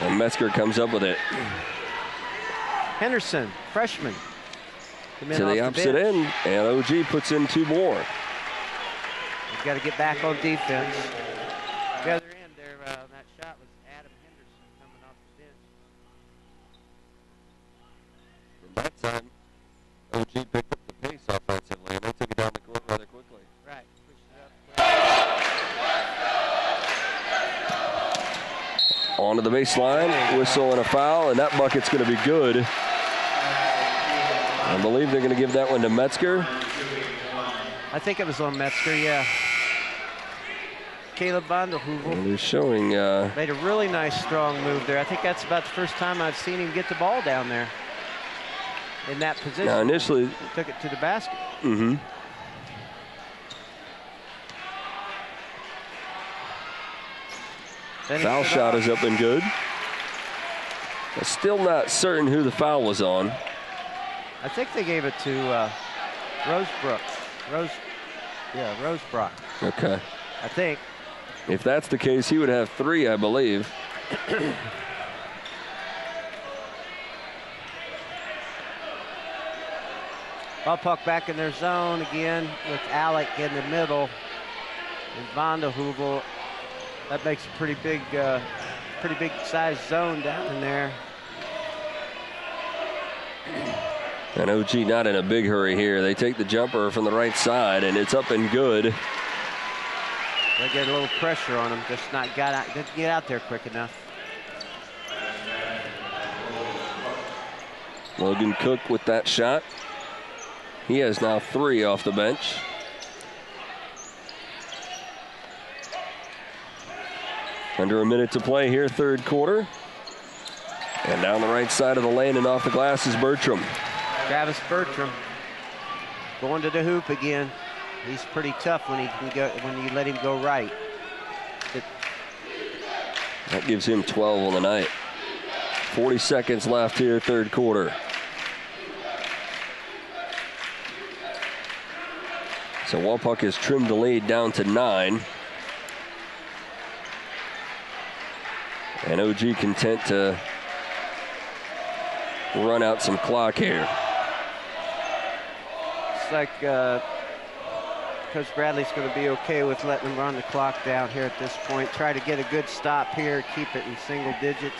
And Metzger comes up with it. Henderson, freshman. To the opposite end, and OG puts in two more. We've got to get back on defense. The other end there, that shot was Adam Henderson coming off the bench. And that time, OG picked up the pace offensively, and they took it down the court rather quickly. Right, pushed it up. Onto the baseline, whistle and a foul, and that bucket's going to be good. I believe they're going to give that one to Metzger. I think it was on Metzger, yeah. Caleb Vanderhoevel. They're showing. Made a really nice, strong move there. I think that's about the first time I've seen him get the ball down there in that position. Now, initially, he took it to the basket. Foul shot is up and good. I'm still not certain who the foul was on. I think they gave it to Rosebrook. Rosebrook. Okay. I think. If that's the case, he would have three, I believe. Wapak back in their zone again with Alec in the middle and Vanderhoevel. That makes a pretty big sized zone down in there. And OG not in a big hurry here. They take the jumper from the right side, and it's up and good. They get a little pressure on him, just not didn't get out there quick enough. Logan Cook with that shot. He has now three off the bench. Under a minute to play here, third quarter. And down the right side of the lane and off the glass is Bertram. Travis Bertram going to the hoop again. He's pretty tough when you let him go right. That gives him 12 on the night. 40 seconds left here, third quarter. So Wapak has trimmed the lead down to 9. And OG content to run out some clock here. It's like Coach Bradley's going to be okay with letting them run the clock down here at this point. Try to get a good stop here, keep it in single digits.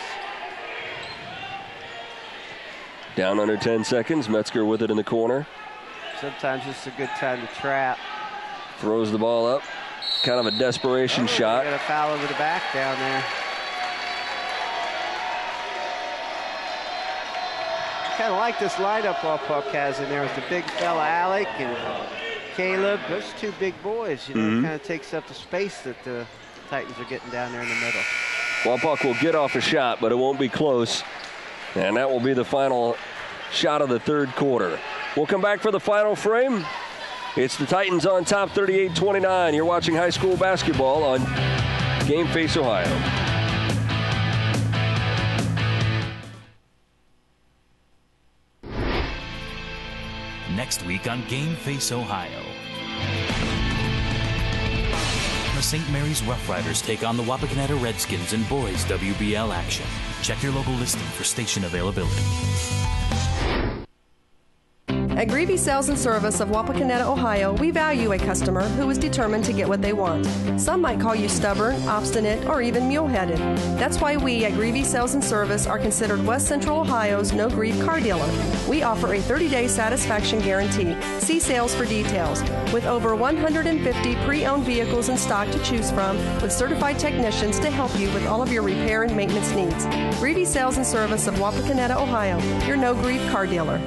Down under 10 seconds. Metzger with it in the corner. Sometimes it's a good time to trap. Throws the ball up. Kind of a desperation shot. Got a foul over the back down there. Kind of like this lineup Wapak has in there with the big fella Alec and Caleb. Those two big boys, you know, kind of takes up the space that the Titans are getting down there in the middle. Wapak will get off a shot, but it won't be close. And that will be the final shot of the third quarter. We'll come back for the final frame. It's the Titans on top, 38-29. You're watching high school basketball on Game Face Ohio. Next week on Game Face Ohio. The St. Mary's Rough Riders take on the Wapakoneta Redskins in boys WBL action. Check your local listing for station availability. At Greavy Sales and Service of Wapakoneta, Ohio, we value a customer who is determined to get what they want. Some might call you stubborn, obstinate, or even mule-headed. That's why we at Greavy Sales and Service are considered West Central Ohio's no-grief car dealer. We offer a 30-day satisfaction guarantee. See sales for details. With over 150 pre-owned vehicles in stock to choose from, with certified technicians to help you with all of your repair and maintenance needs. Greavy Sales and Service of Wapakoneta, Ohio, your no-grief car dealer.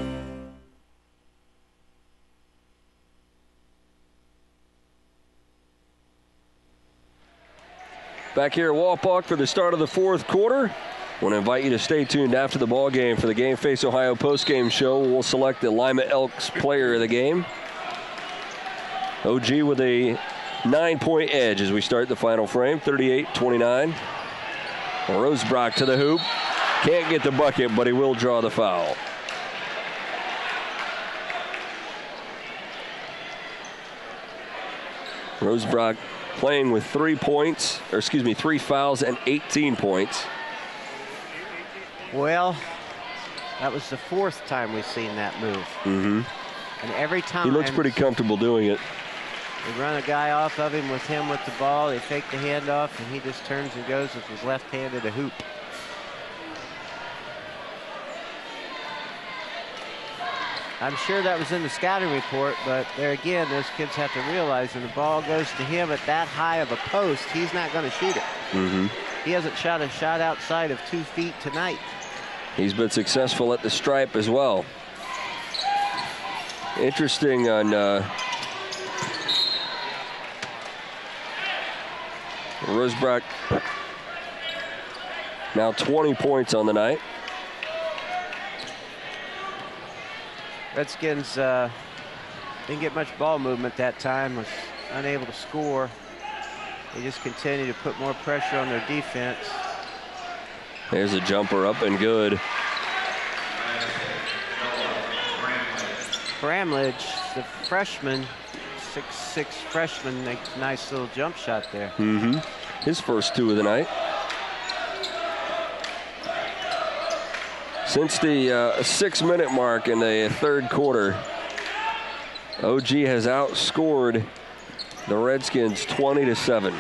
Back here at Wapak for the start of the fourth quarter. I want to invite you to stay tuned after the ball game for the Game Face Ohio postgame show. We'll select the Lima Elks player of the game. OG with a 9-point edge as we start the final frame, 38-29. Rosebrock to the hoop. Can't get the bucket, but he will draw the foul. Rosebrock playing with 3 fouls and 18 points. Well, that was the fourth time we've seen that move. Mm-hmm. And every time he looks pretty comfortable doing it. They run a guy off of him with the ball. They fake the handoff, and he just turns and goes with his left-handed hoop. I'm sure that was in the scouting report, but there again, those kids have to realize when the ball goes to him at that high of a post, he's not going to shoot it. Mm-hmm. He hasn't shot a shot outside of 2 feet tonight. He's been successful at the stripe as well. Interesting on Rosebrock, now 20 points on the night. Redskins didn't get much ball movement that time, was unable to score. They just continue to put more pressure on their defense. There's a jumper up and good. Bramlage, the freshman, 6'6" freshman, makes a nice little jump shot there. Mm-hmm. His first 2 of the night. Since the 6-minute mark in the third quarter, OG has outscored the Redskins 20-7.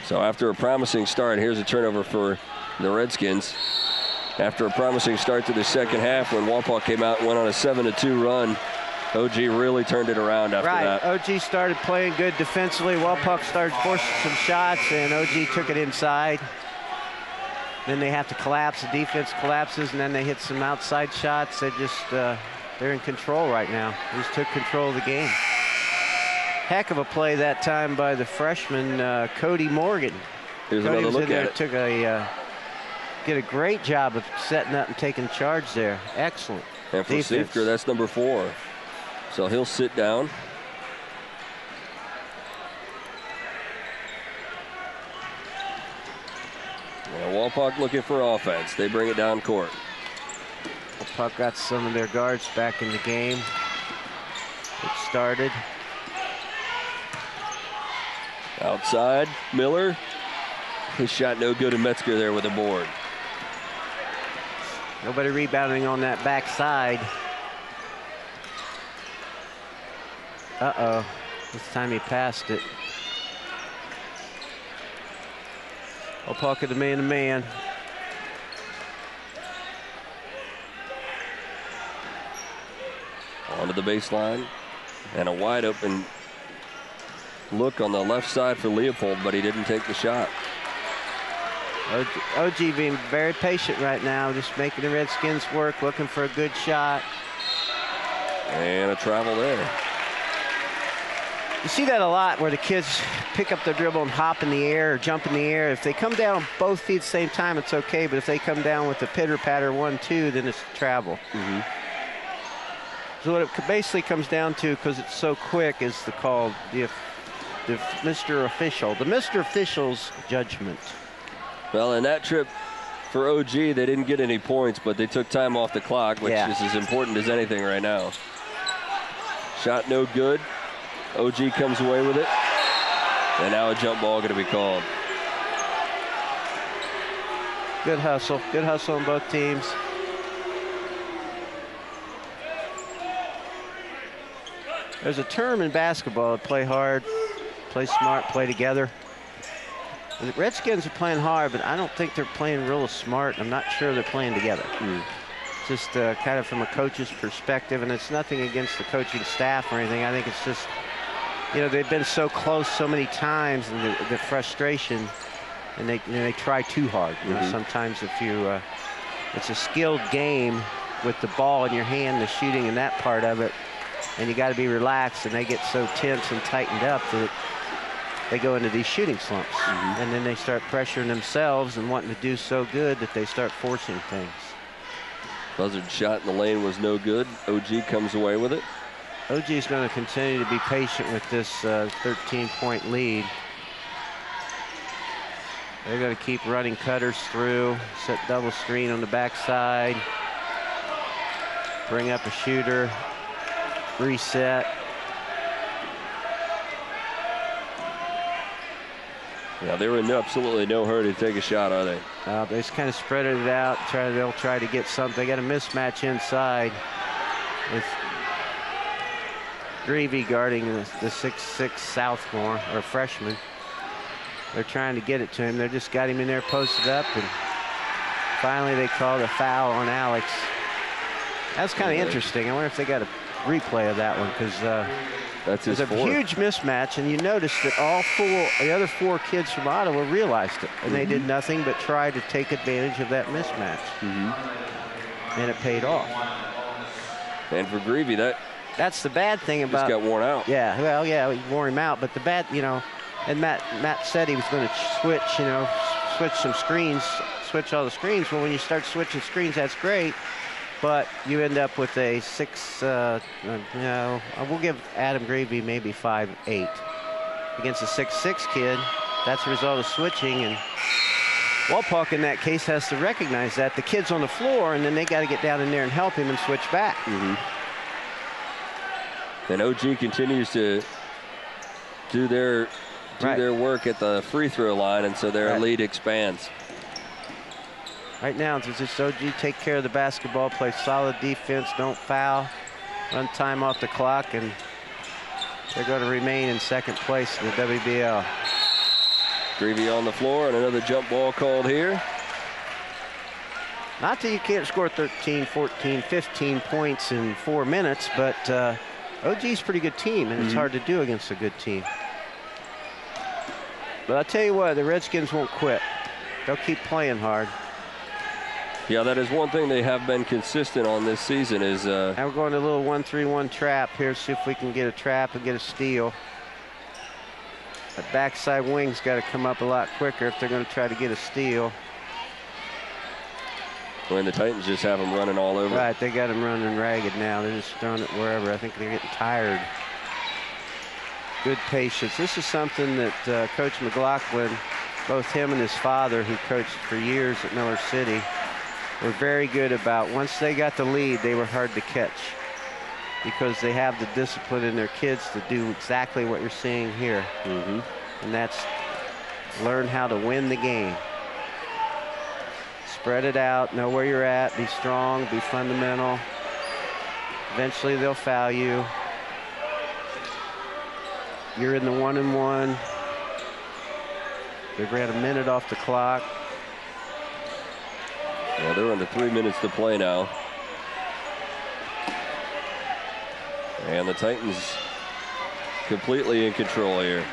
So after a promising start, here's a turnover for the Redskins. After a promising start to the second half, when Wapak came out and went on a 7-2 run, OG really turned it around after that. OG started playing good defensively. Wapak started forcing some shots, and OG took it inside. Then they have to collapse. The defense collapses, and then they hit some outside shots. They're in control right now. They just took control of the game. Heck of a play that time by the freshman, Cody Morgan. Here's another look at it. Did a great job of setting up and taking charge there. Excellent. And for Seifker, that's number 4. So he'll sit down. And Wapak looking for offense. They bring it down court. Wapak got some of their guards back in the game. It started. Outside, Miller. His shot no good, and Metzger there with a board. Nobody rebounding on that backside. Uh-oh. This time he passed it. Wapak the man-to-man. Onto the baseline. And a wide open look on the left side for Leopold, but he didn't take the shot. OG being very patient right now, just making the Redskins work, looking for a good shot. And a travel there. You see that a lot where the kids pick up their dribble and hop in the air or jump in the air. If they come down both feet at the same time, it's okay. But if they come down with a pitter-patter 1-2, then it's travel. Mm-hmm. So what it basically comes down to, because it's so quick, is the call, the Mr. Official. The Mr. Official's judgment. Well, in that trip for OG, they didn't get any points, but they took time off the clock, which is as important as anything right now. Shot no good. OG comes away with it. And now a jump ball going to be called. Good hustle. Good hustle on both teams. There's a term in basketball: play hard, play smart, play together. The Redskins are playing hard, but I don't think they're playing real smart. I'm not sure they're playing together. Just kind of from a coach's perspective, and it's nothing against the coaching staff or anything. I think it's just, you know, they've been so close so many times, and the frustration, and they try too hard. You know, sometimes if you, it's a skilled game with the ball in your hand, the shooting and that part of it, and you got to be relaxed, and they get so tense and tightened up that they go into these shooting slumps, and then they start pressuring themselves and wanting to do so good that they start forcing things. Buzzard shot in the lane was no good. OG comes away with it. OG is going to continue to be patient with this 13-point lead. They're going to keep running cutters through, set double screen on the backside, bring up a shooter, reset. Yeah, they're in absolutely no hurry to take a shot, are they? They just kind of spread it out. They'll try to get something. They got a mismatch inside with Greavy guarding the 6'6" sophomore or freshman. They're trying to get it to him. They just got him in there posted up, and finally they called a foul on Alex. That's kind of interesting. I wonder if they got a replay of that one, because that's his there's a huge mismatch, and you notice that the other four kids from Ottawa realized it, and they did nothing but try to take advantage of that mismatch, and it paid off. And for Greavy, that's the bad thing about. Just got worn out. Yeah, well, yeah, he wore him out, but the bad, you know, and Matt said he was going to switch, you know, switch some screens, switch all the screens. Well, when you start switching screens, that's great. But you end up with a 6, you know, we'll give Adam Greavy maybe 5'8". Against a 6'6" kid, that's a result of switching. And Wapak, in that case, has to recognize that. The kid's on the floor, and then they got to get down in there and help him and switch back. And OG continues to do their work at the free throw line, and so their lead expands. Right now, it's just OG take care of the basketball, play solid defense, don't foul, run time off the clock, and they're going to remain in second place in the WBL. Greavy on the floor, and another jump ball called here. Not that you can't score 13, 14, 15 points in 4 minutes, but OG's a pretty good team, and it's hard to do against a good team. But I'll tell you what, the Redskins won't quit. They'll keep playing hard. Yeah, that is one thing they have been consistent on this season is... Now we're going to a little 1-3-1 trap here, see if we can get a trap and get a steal. The backside wing's got to come up a lot quicker if they're going to try to get a steal. When the Titans just have them running all over. Right, they got them running ragged now. They're just throwing it wherever. I think they're getting tired. Good patience. This is something that Coach McLaughlin, both him and his father, who coached for years at Miller City, were very good about. Once they got the lead, they were hard to catch because they have the discipline in their kids to do exactly what you're seeing here. And that's learn how to win the game. Spread it out, know where you're at, be strong, be fundamental. Eventually they'll foul you. You're in the 1-and-1. They've ran a minute off the clock. Yeah, they're under 3 minutes to play now. And the Titans completely in control here.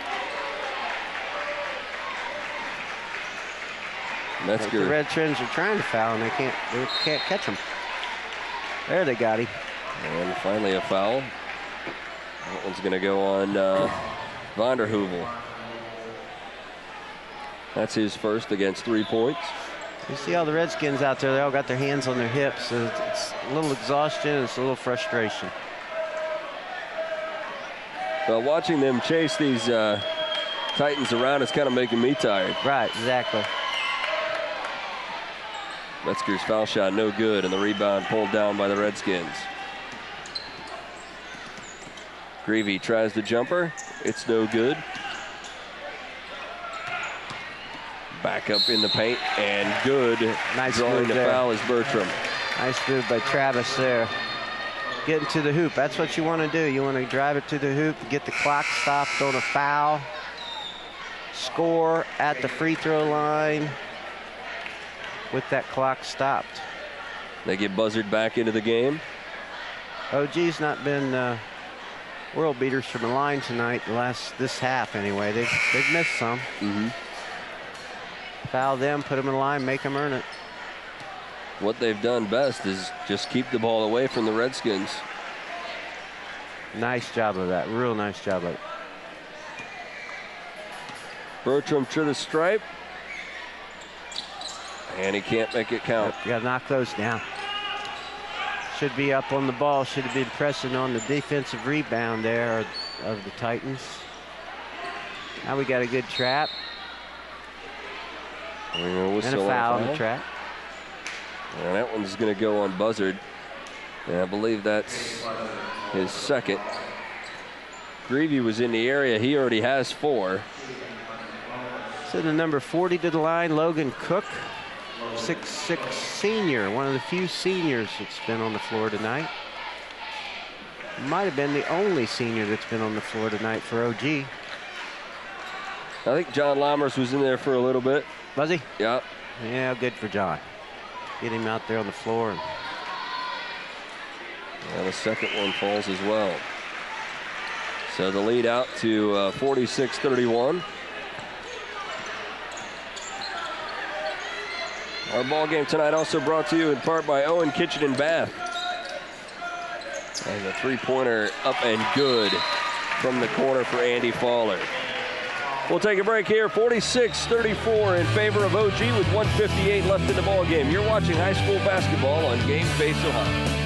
Metzger. The Red Trends are trying to foul, and they can't catch him. There, they got him. And finally a foul. That one's going to go on Vanderhoevel. That's his first against 3 points. You see all the Redskins out there, they all got their hands on their hips. So it's a little exhaustion, and it's a little frustration. Well, watching them chase these Titans around is kind of making me tired. Right, exactly. Metzger's foul shot no good, and the rebound pulled down by the Redskins. Greavy tries the jumper. It's no good. Back up in the paint, and good. Nice drawing move the there. foul is Bertram. Nice move by Travis there. getting to the hoop. That's what you want to do. You want to drive it to the hoop, get the clock stopped on a foul, score at the free throw line with that clock stopped. They get buzzard back into the game. OG's not been world beaters from the line tonight, this half anyway. They've missed some. Foul them, put them in the line, make them earn it. What they've done best is just keep the ball away from the Redskins. Nice job of that, real nice job of it. Bertram to the stripe. And he can't make it count. You gotta knock those down. Should be up on the ball, should have been pressing on the defensive rebound there of the Titans. Now we got a good trap. And a foul on the trap. And that one's going to go on buzzard. And I believe that's his second. Greavy was in the area. He already has 4. Send the number 40 to the line, Logan Cook. 6'6" senior, one of the few seniors that's been on the floor tonight. Might have been the only senior that's been on the floor tonight for OG. I think John Lammers was in there for a little bit. Was he? Yeah. Yeah, good for John. Get him out there on the floor. And the second one falls as well. So the lead out to 46-31. Our ball game tonight also brought to you in part by Owen Kitchen and Bath. And a 3-pointer up and good from the corner for Andy Fowler. We'll take a break here. 46-34 in favor of OG with 1:58 left in the ball game. You're watching high school basketball on Game Face Ohio.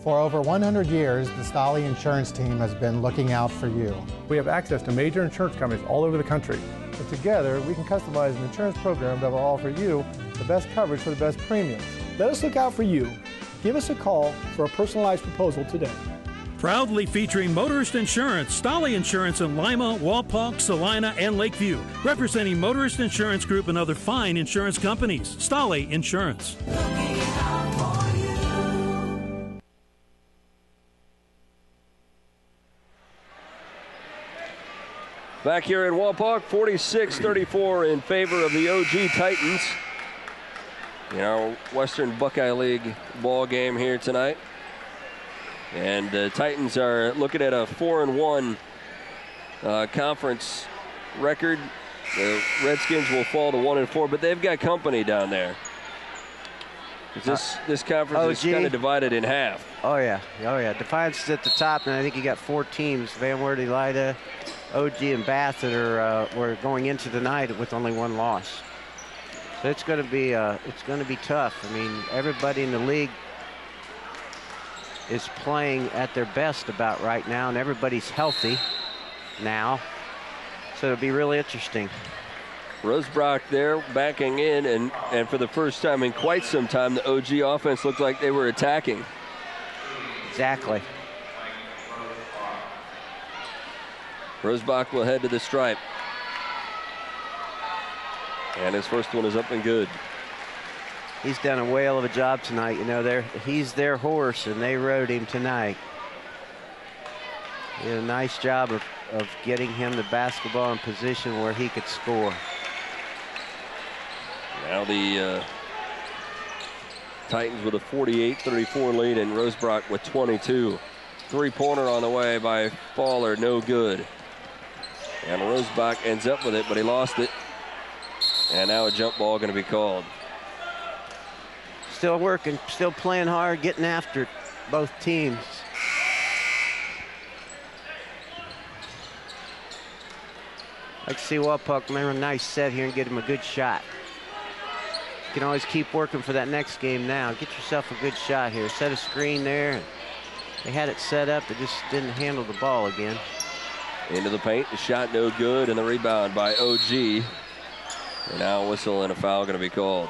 For over 100 years, the Stolly Insurance Team has been looking out for you. We have access to major insurance companies all over the country. But together, we can customize an insurance program that will offer you the best coverage for the best premiums. Let us look out for you. Give us a call for a personalized proposal today. Proudly featuring Motorist Insurance, Stolly Insurance in Lima, Wapak, Salina, and Lakeview. Representing Motorist Insurance Group and other fine insurance companies. Stolly Insurance. Back here in Wapak, 46-34 in favor of the OG Titans. In our Western Buckeye League ball game here tonight. And the Titans are looking at a 4-1 conference record. The Redskins will fall to 1-4, but they've got company down there. This conference is kind of divided in half. Oh yeah. Defiance is at the top, and I think you got 4 teams: Van Wert, Elida, OG, and Bath that were going into the night with only 1 loss. So it's going to be tough. I mean, everybody in the league is playing at their best about right now, and everybody's healthy now. So it'll be really interesting. Rosebrock there backing in, and for the first time in quite some time, the OG offense looked like they were attacking. Exactly. Rosebach will head to the stripe. And his first one is up and good. He's done a whale of a job tonight. You know, he's their horse, and they rode him tonight. He did a nice job of getting him the basketball in position where he could score. Now the Titans with a 48-34 lead, and Rosebrock with 22. 3-pointer on the way by Fowler, no good. And Rosebach ends up with it, but he lost it. And now a jump ball going to be called. Still working, still playing hard, getting after it, both teams. I'd like to see Wapak make a nice set here and get him a good shot. You can always keep working for that next game now. Get yourself a good shot here. Set a screen there. They had it set up, they just didn't handle the ball again. Into the paint, the shot no good, and the rebound by OG. And now a whistle and a foul going to be called.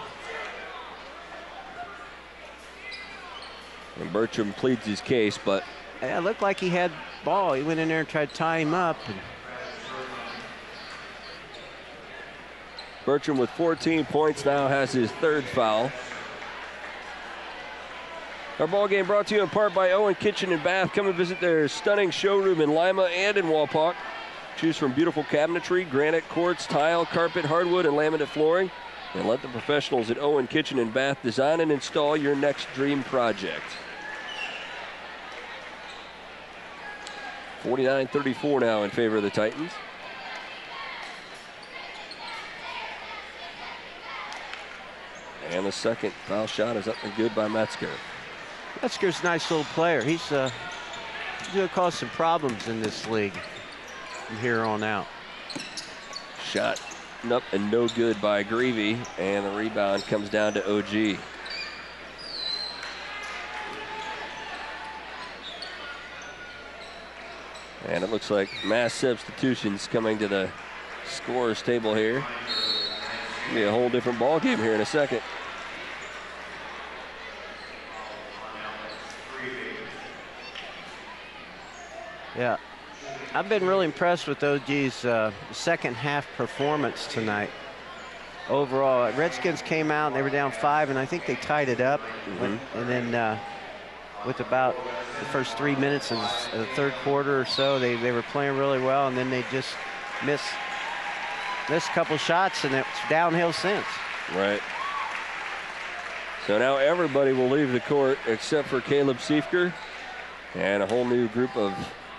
And Bertram pleads his case, but it looked like he had ball. He went in there and tried to tie him up. Bertram with 14 points now has his 3rd foul. Our ball game brought to you in part by Owen Kitchen and Bath. Come and visit their stunning showroom in Lima and in Wapak. Choose from beautiful cabinetry, granite, quartz, tile, carpet, hardwood, and laminate flooring. And let the professionals at Owen Kitchen and Bath design and install your next dream project. 49-34 now in favor of the Titans. And the second foul shot is up and good by Metzger. Metzger's a nice little player. He's going to cause some problems in this league from here on out. Shot up and no good by Greavy, and the rebound comes down to OG. And it looks like mass substitutions coming to the scorer's table here. Be a whole different ball game here in a second. Yeah, I've been really impressed with OG's second half performance tonight. Overall, Redskins came out and they were down 5, and I think they tied it up. And then with about the first 3 minutes of the third quarter or so, they were playing really well, and then they just missed a couple shots, and it's downhill since. Right. So now everybody will leave the court except for Caleb Siefker, and a whole new group of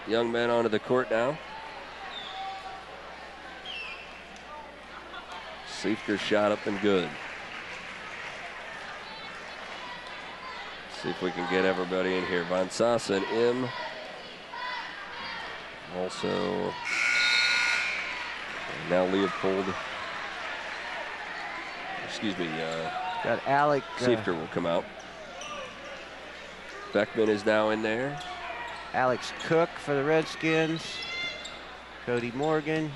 young men onto the court now. Siefker shot up and good. See if we can get everybody in here. Von Sassa and M. Also, now Leopold. Excuse me. Got Alec. Siefker will come out. Beckman is now in there. Alex Cook for the Redskins. Cody Morgan.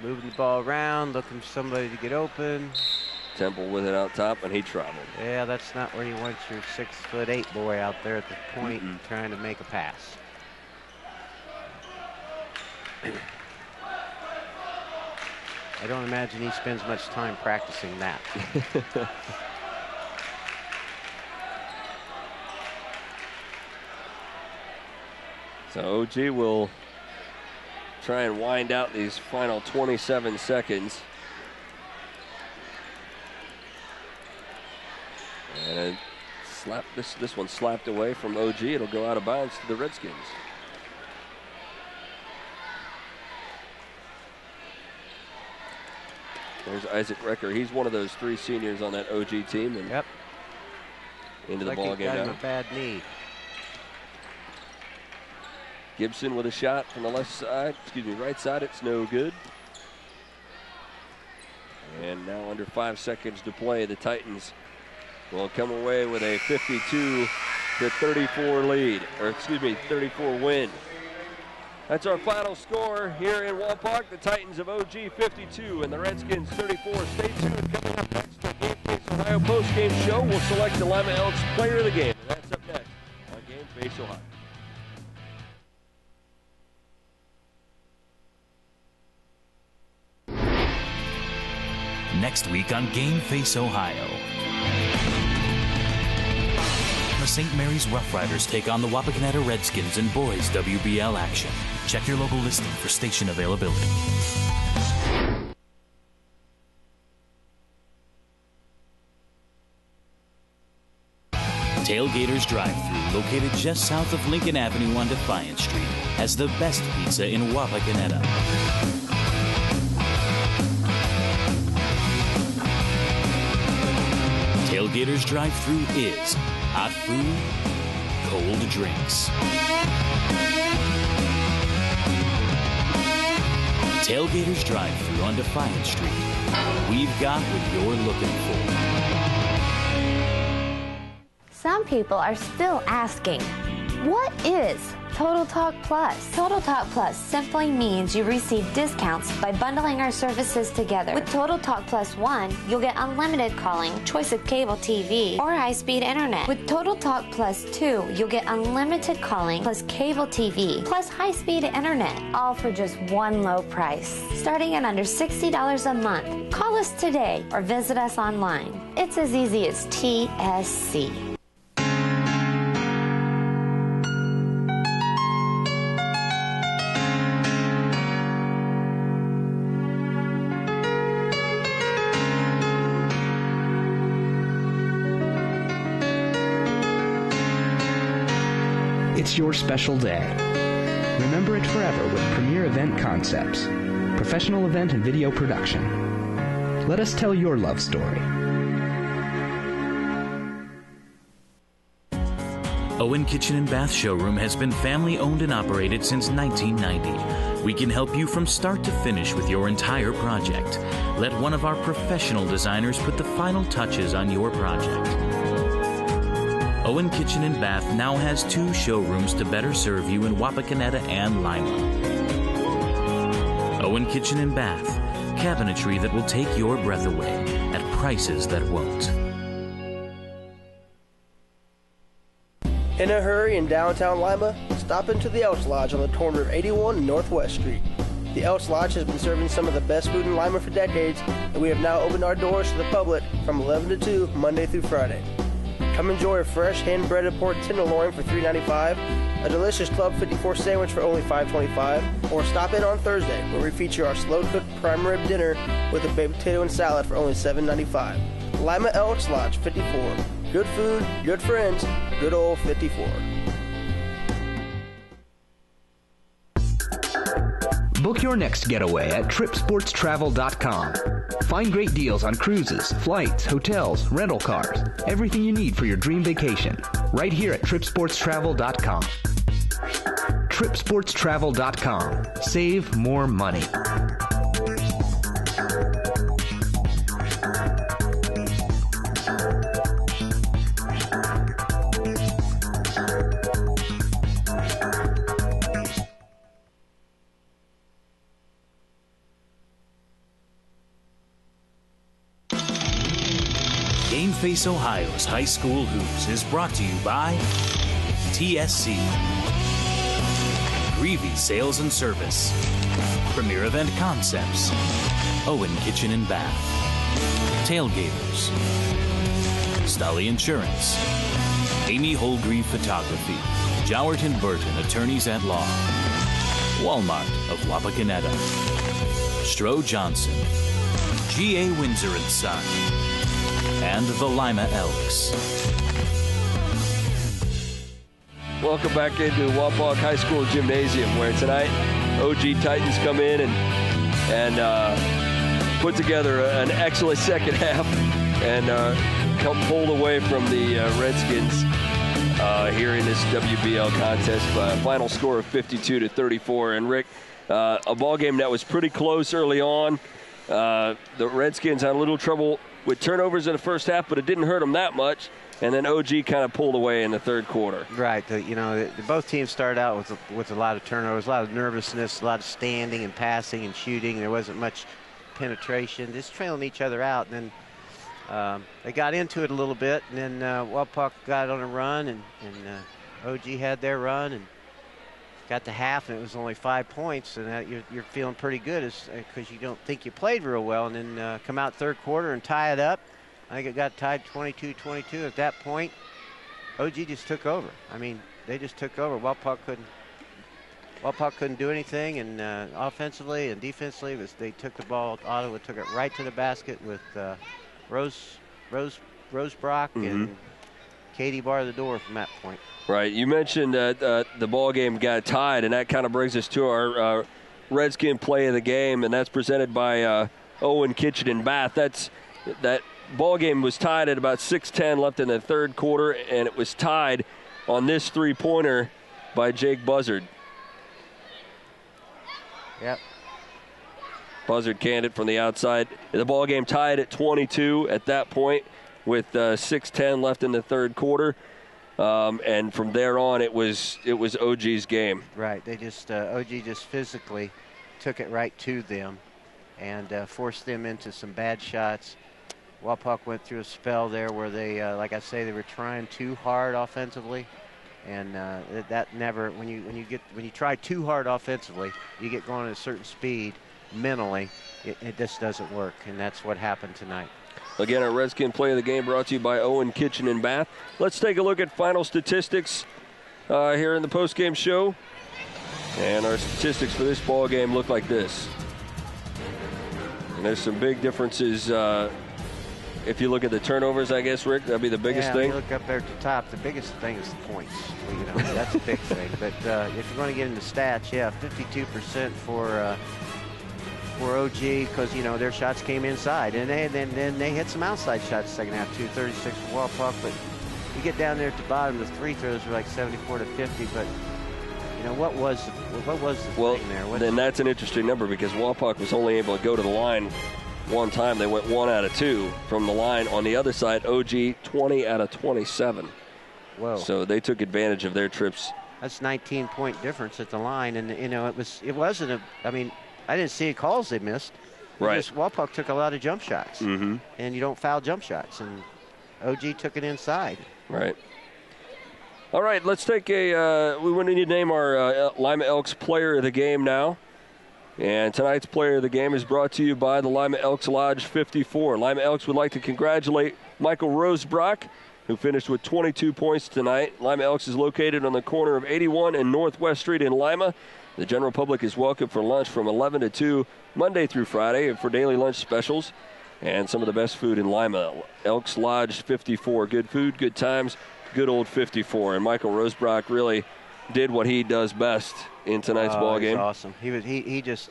Moving the ball around, looking for somebody to get open. Temple with it out top, and he traveled. Yeah, that's not where you want your 6'8" boy out there at the point trying to make a pass. I don't imagine he spends much time practicing that. So OG will try and wind out these final 27 seconds. And this one slapped away from OG. It'll go out of bounds to the Redskins. There's Isaac Recker. He's one of those 3 seniors on that OG team. And into the ball game now. Got him a bad knee. Gibson with a shot from the left side, right side, it's no good. And now under 5 seconds to play, the Titans will come away with a 52-34 lead, 34 win. That's our final score here in Wapak. The Titans of OG 52 and the Redskins 34. Stay tuned. Coming up next, the Game Face Ohio post-game show. We'll select the Lima Elks player of the game. And that's up next on Game Face Ohio. Next week on Game Face Ohio. The St. Mary's Rough Riders take on the Wapakoneta Redskins in boys WBL action. Check your local listing for station availability. Tailgaters Drive-Thru, located just south of Lincoln Avenue on Defiance Street, has the best pizza in Wapakoneta. Tailgaters Drive-Thru is hot food, cold drinks. Tailgaters Drive-Thru on Defiance Street. We've got what you're looking for. Some people are still asking, what is Total Talk Plus. Total Talk Plus simply means you receive discounts by bundling our services together. With Total Talk Plus 1, you'll get unlimited calling, choice of cable TV, or high-speed internet. With Total Talk Plus 2, you'll get unlimited calling plus cable TV plus high-speed internet, all for just one low price, starting at under $60 a month. Call us today or visit us online. It's as easy as TSC. It's your special day. Remember it forever with Premier Event Concepts, professional event and video production. Let us tell your love story. Owen Kitchen and Bath Showroom has been family owned and operated since 1990. We can help you from start to finish with your entire project. Let one of our professional designers put the final touches on your project. Owen Kitchen and Bath now has 2 showrooms to better serve you in Wapakoneta and Lima. Owen Kitchen and Bath, cabinetry that will take your breath away at prices that won't. In a hurry in downtown Lima? Stop into the Elks Lodge on the corner of 81 and Northwest Street. The Elks Lodge has been serving some of the best food in Lima for decades, and we have now opened our doors to the public from 11 to 2, Monday through Friday. Come enjoy a fresh hand-breaded pork tenderloin for $3.95, a delicious Club 54 sandwich for only $5.25, or stop in on Thursday where we feature our slow-cooked prime rib dinner with a baked potato and salad for only $7.95. Lima Elks Lodge 54. Good food, good friends, good old 54. Book your next getaway at tripsportstravel.com. Find great deals on cruises, flights, hotels, rental cars, everything you need for your dream vacation, right here at tripsportstravel.com. tripsportstravel.com. Save more money. Face Ohio's High School Hoops is brought to you by TSC, Greavy Sales and Service, Premier Event Concepts, Owen Kitchen and Bath, Tailgaters, Stolly Insurance, Amy Holgreve Photography, Jowert and Burton Attorneys at Law, Walmart of Wapakoneta, Stroh Johnson, G.A. Windsor and Son, and the Lima Elks. Welcome back into Wapak High School Gymnasium, where tonight OG Titans come in and put together an excellent second half and come pulled away from the Redskins here in this WBL contest. Final score of 52-34. And Rick, a ball game that was pretty close early on. The Redskins had a little trouble with turnovers in the first half, but it didn't hurt them that much. And then OG kind of pulled away in the third quarter. Right. Both teams started out with a lot of turnovers, a lot of nervousness, a lot of standing and passing and shooting. There wasn't much penetration, just trailing each other out. And then they got into it a little bit, and then Wapak got on a run, and OG had their run and got to half, and it was only 5 points, and you're feeling pretty good because you don't think you played real well, and then come out third quarter and tie it up. I think it got tied 22-22. At that point, OG just took over. I mean, they just took over. Wapak couldn't do anything, and offensively and defensively, they took the ball. Ottawa took it right to the basket with Rose Brock and Katie bar the door from that point. Right. You mentioned that the ball game got tied, and that kind of brings us to our Redskin play of the game, and that's presented by Owen Kitchen and Bath. That ball game was tied at about 6:10 left in the third quarter, and it was tied on this three-pointer by Jake Buzzard. Yep. Buzzard canned it from the outside. The ball game tied at 22 at that point with 6:10 left in the third quarter. And from there on, it was OG's game. Right. They just OG just physically took it right to them and forced them into some bad shots. Wapak went through a spell there where they, like I say, they were trying too hard offensively, and that never. When you try too hard offensively, you get going at a certain speed mentally. It just doesn't work, and that's what happened tonight. Again, our Redskin Play of the Game brought to you by Owen Kitchen and Bath. Let's take a look at final statistics here in the postgame show. And our statistics for this ball game look like this. And there's some big differences. If you look at the turnovers, I guess, Rick, that'd be the biggest thing. Yeah, you look up there at the top. The biggest thing is the points. You know, that's a big thing. But if you're going to get into stats, 52% for OG, because their shots came inside, and then they hit some outside shots second half too. 36 for Wapak, but you get down there at the bottom, the free throws were like 74 to 50. But what was the thing there? Then that's an interesting number because Wapak was only able to go to the line one time. They went 1 out of 2 from the line. On the other side, OG 20 out of 27. Whoa! So they took advantage of their trips. That's 19-point difference at the line, and it wasn't a. I mean, I didn't see calls they missed. Right. Wapak took a lot of jump shots, and you don't foul jump shots, and OG took it inside. Right. All right, let's take a. We need to name our Lima Elks Player of the Game now. And tonight's Player of the Game is brought to you by the Lima Elks Lodge 54. Lima Elks would like to congratulate Michael Rosebrock, who finished with 22 points tonight. Lima Elks is located on the corner of 81 and Northwest Street in Lima. The general public is welcome for lunch from 11 to 2, Monday through Friday, and for daily lunch specials. And some of the best food in Lima. Elks Lodge 54. Good food, good times, good old 54. And Michael Rosebrock really did what he does best in tonight's ball game. Awesome. He just,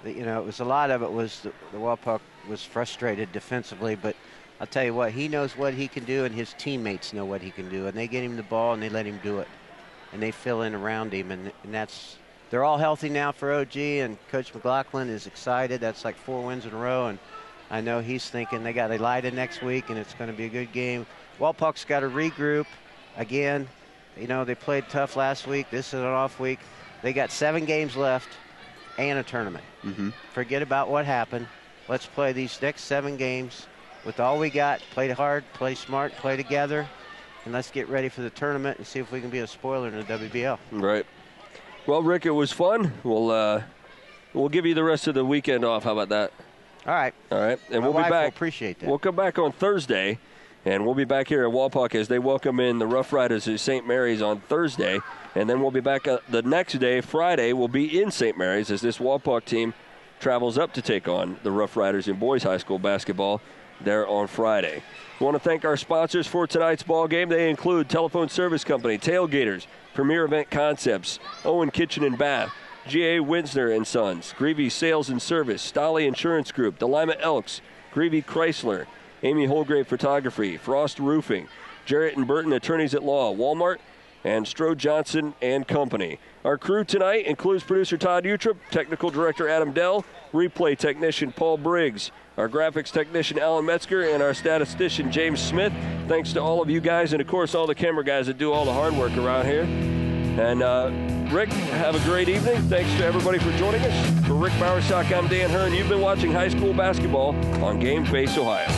it was a lot of it was the Wapak was frustrated defensively, but I'll tell you what, he knows what he can do, and his teammates know what he can do, and they get him the ball and they let him do it, and they fill in around him, and that's. They're all healthy now for OG, and Coach McLaughlin is excited. That's like 4 wins in a row, and I know he's thinking they got Elida next week, and it's going to be a good game. Wapak's got to regroup again. They played tough last week. This is an off week. They got 7 games left and a tournament. Forget about what happened. Let's play these next 7 games with all we got. Play hard, play smart, play together, and let's get ready for the tournament and see if we can be a spoiler in the WBL. Right. Well, Rick, it was fun. We'll give you the rest of the weekend off. How about that? All right. All right. And My we'll be wife back. will appreciate that. We'll come back on Thursday, and we'll be back here at Wapak as they welcome in the Rough Riders of St. Mary's on Thursday. And then we'll be back the next day, Friday, we'll be in St. Mary's as this Wapak team travels up to take on the Rough Riders in boys high school basketball there on Friday. We want to thank our sponsors for tonight's ball game. They include Telephone Service Company, Tailgaters, Premier Event Concepts, Owen Kitchen and Bath, G.A. Winsner and Sons, Greavy Sales and Service, Stolly Insurance Group, the Lima Elks, Greavy Chrysler, Amy Holgrave Photography, Frost Roofing, Jarrett and Burton Attorneys at Law, Walmart, and Strode Johnson and Company. Our crew tonight includes producer Todd Utrup, technical director Adam Dell, replay technician Paul Briggs, our graphics technician Alan Metzger, and our statistician James Smith. Thanks to all of you guys, and of course all the camera guys that do all the hard work around here. And Rick, have a great evening. Thanks to everybody for joining us. For Rick Bowersock, I'm Dan Hearn. You've been watching high school basketball on Game Face Ohio.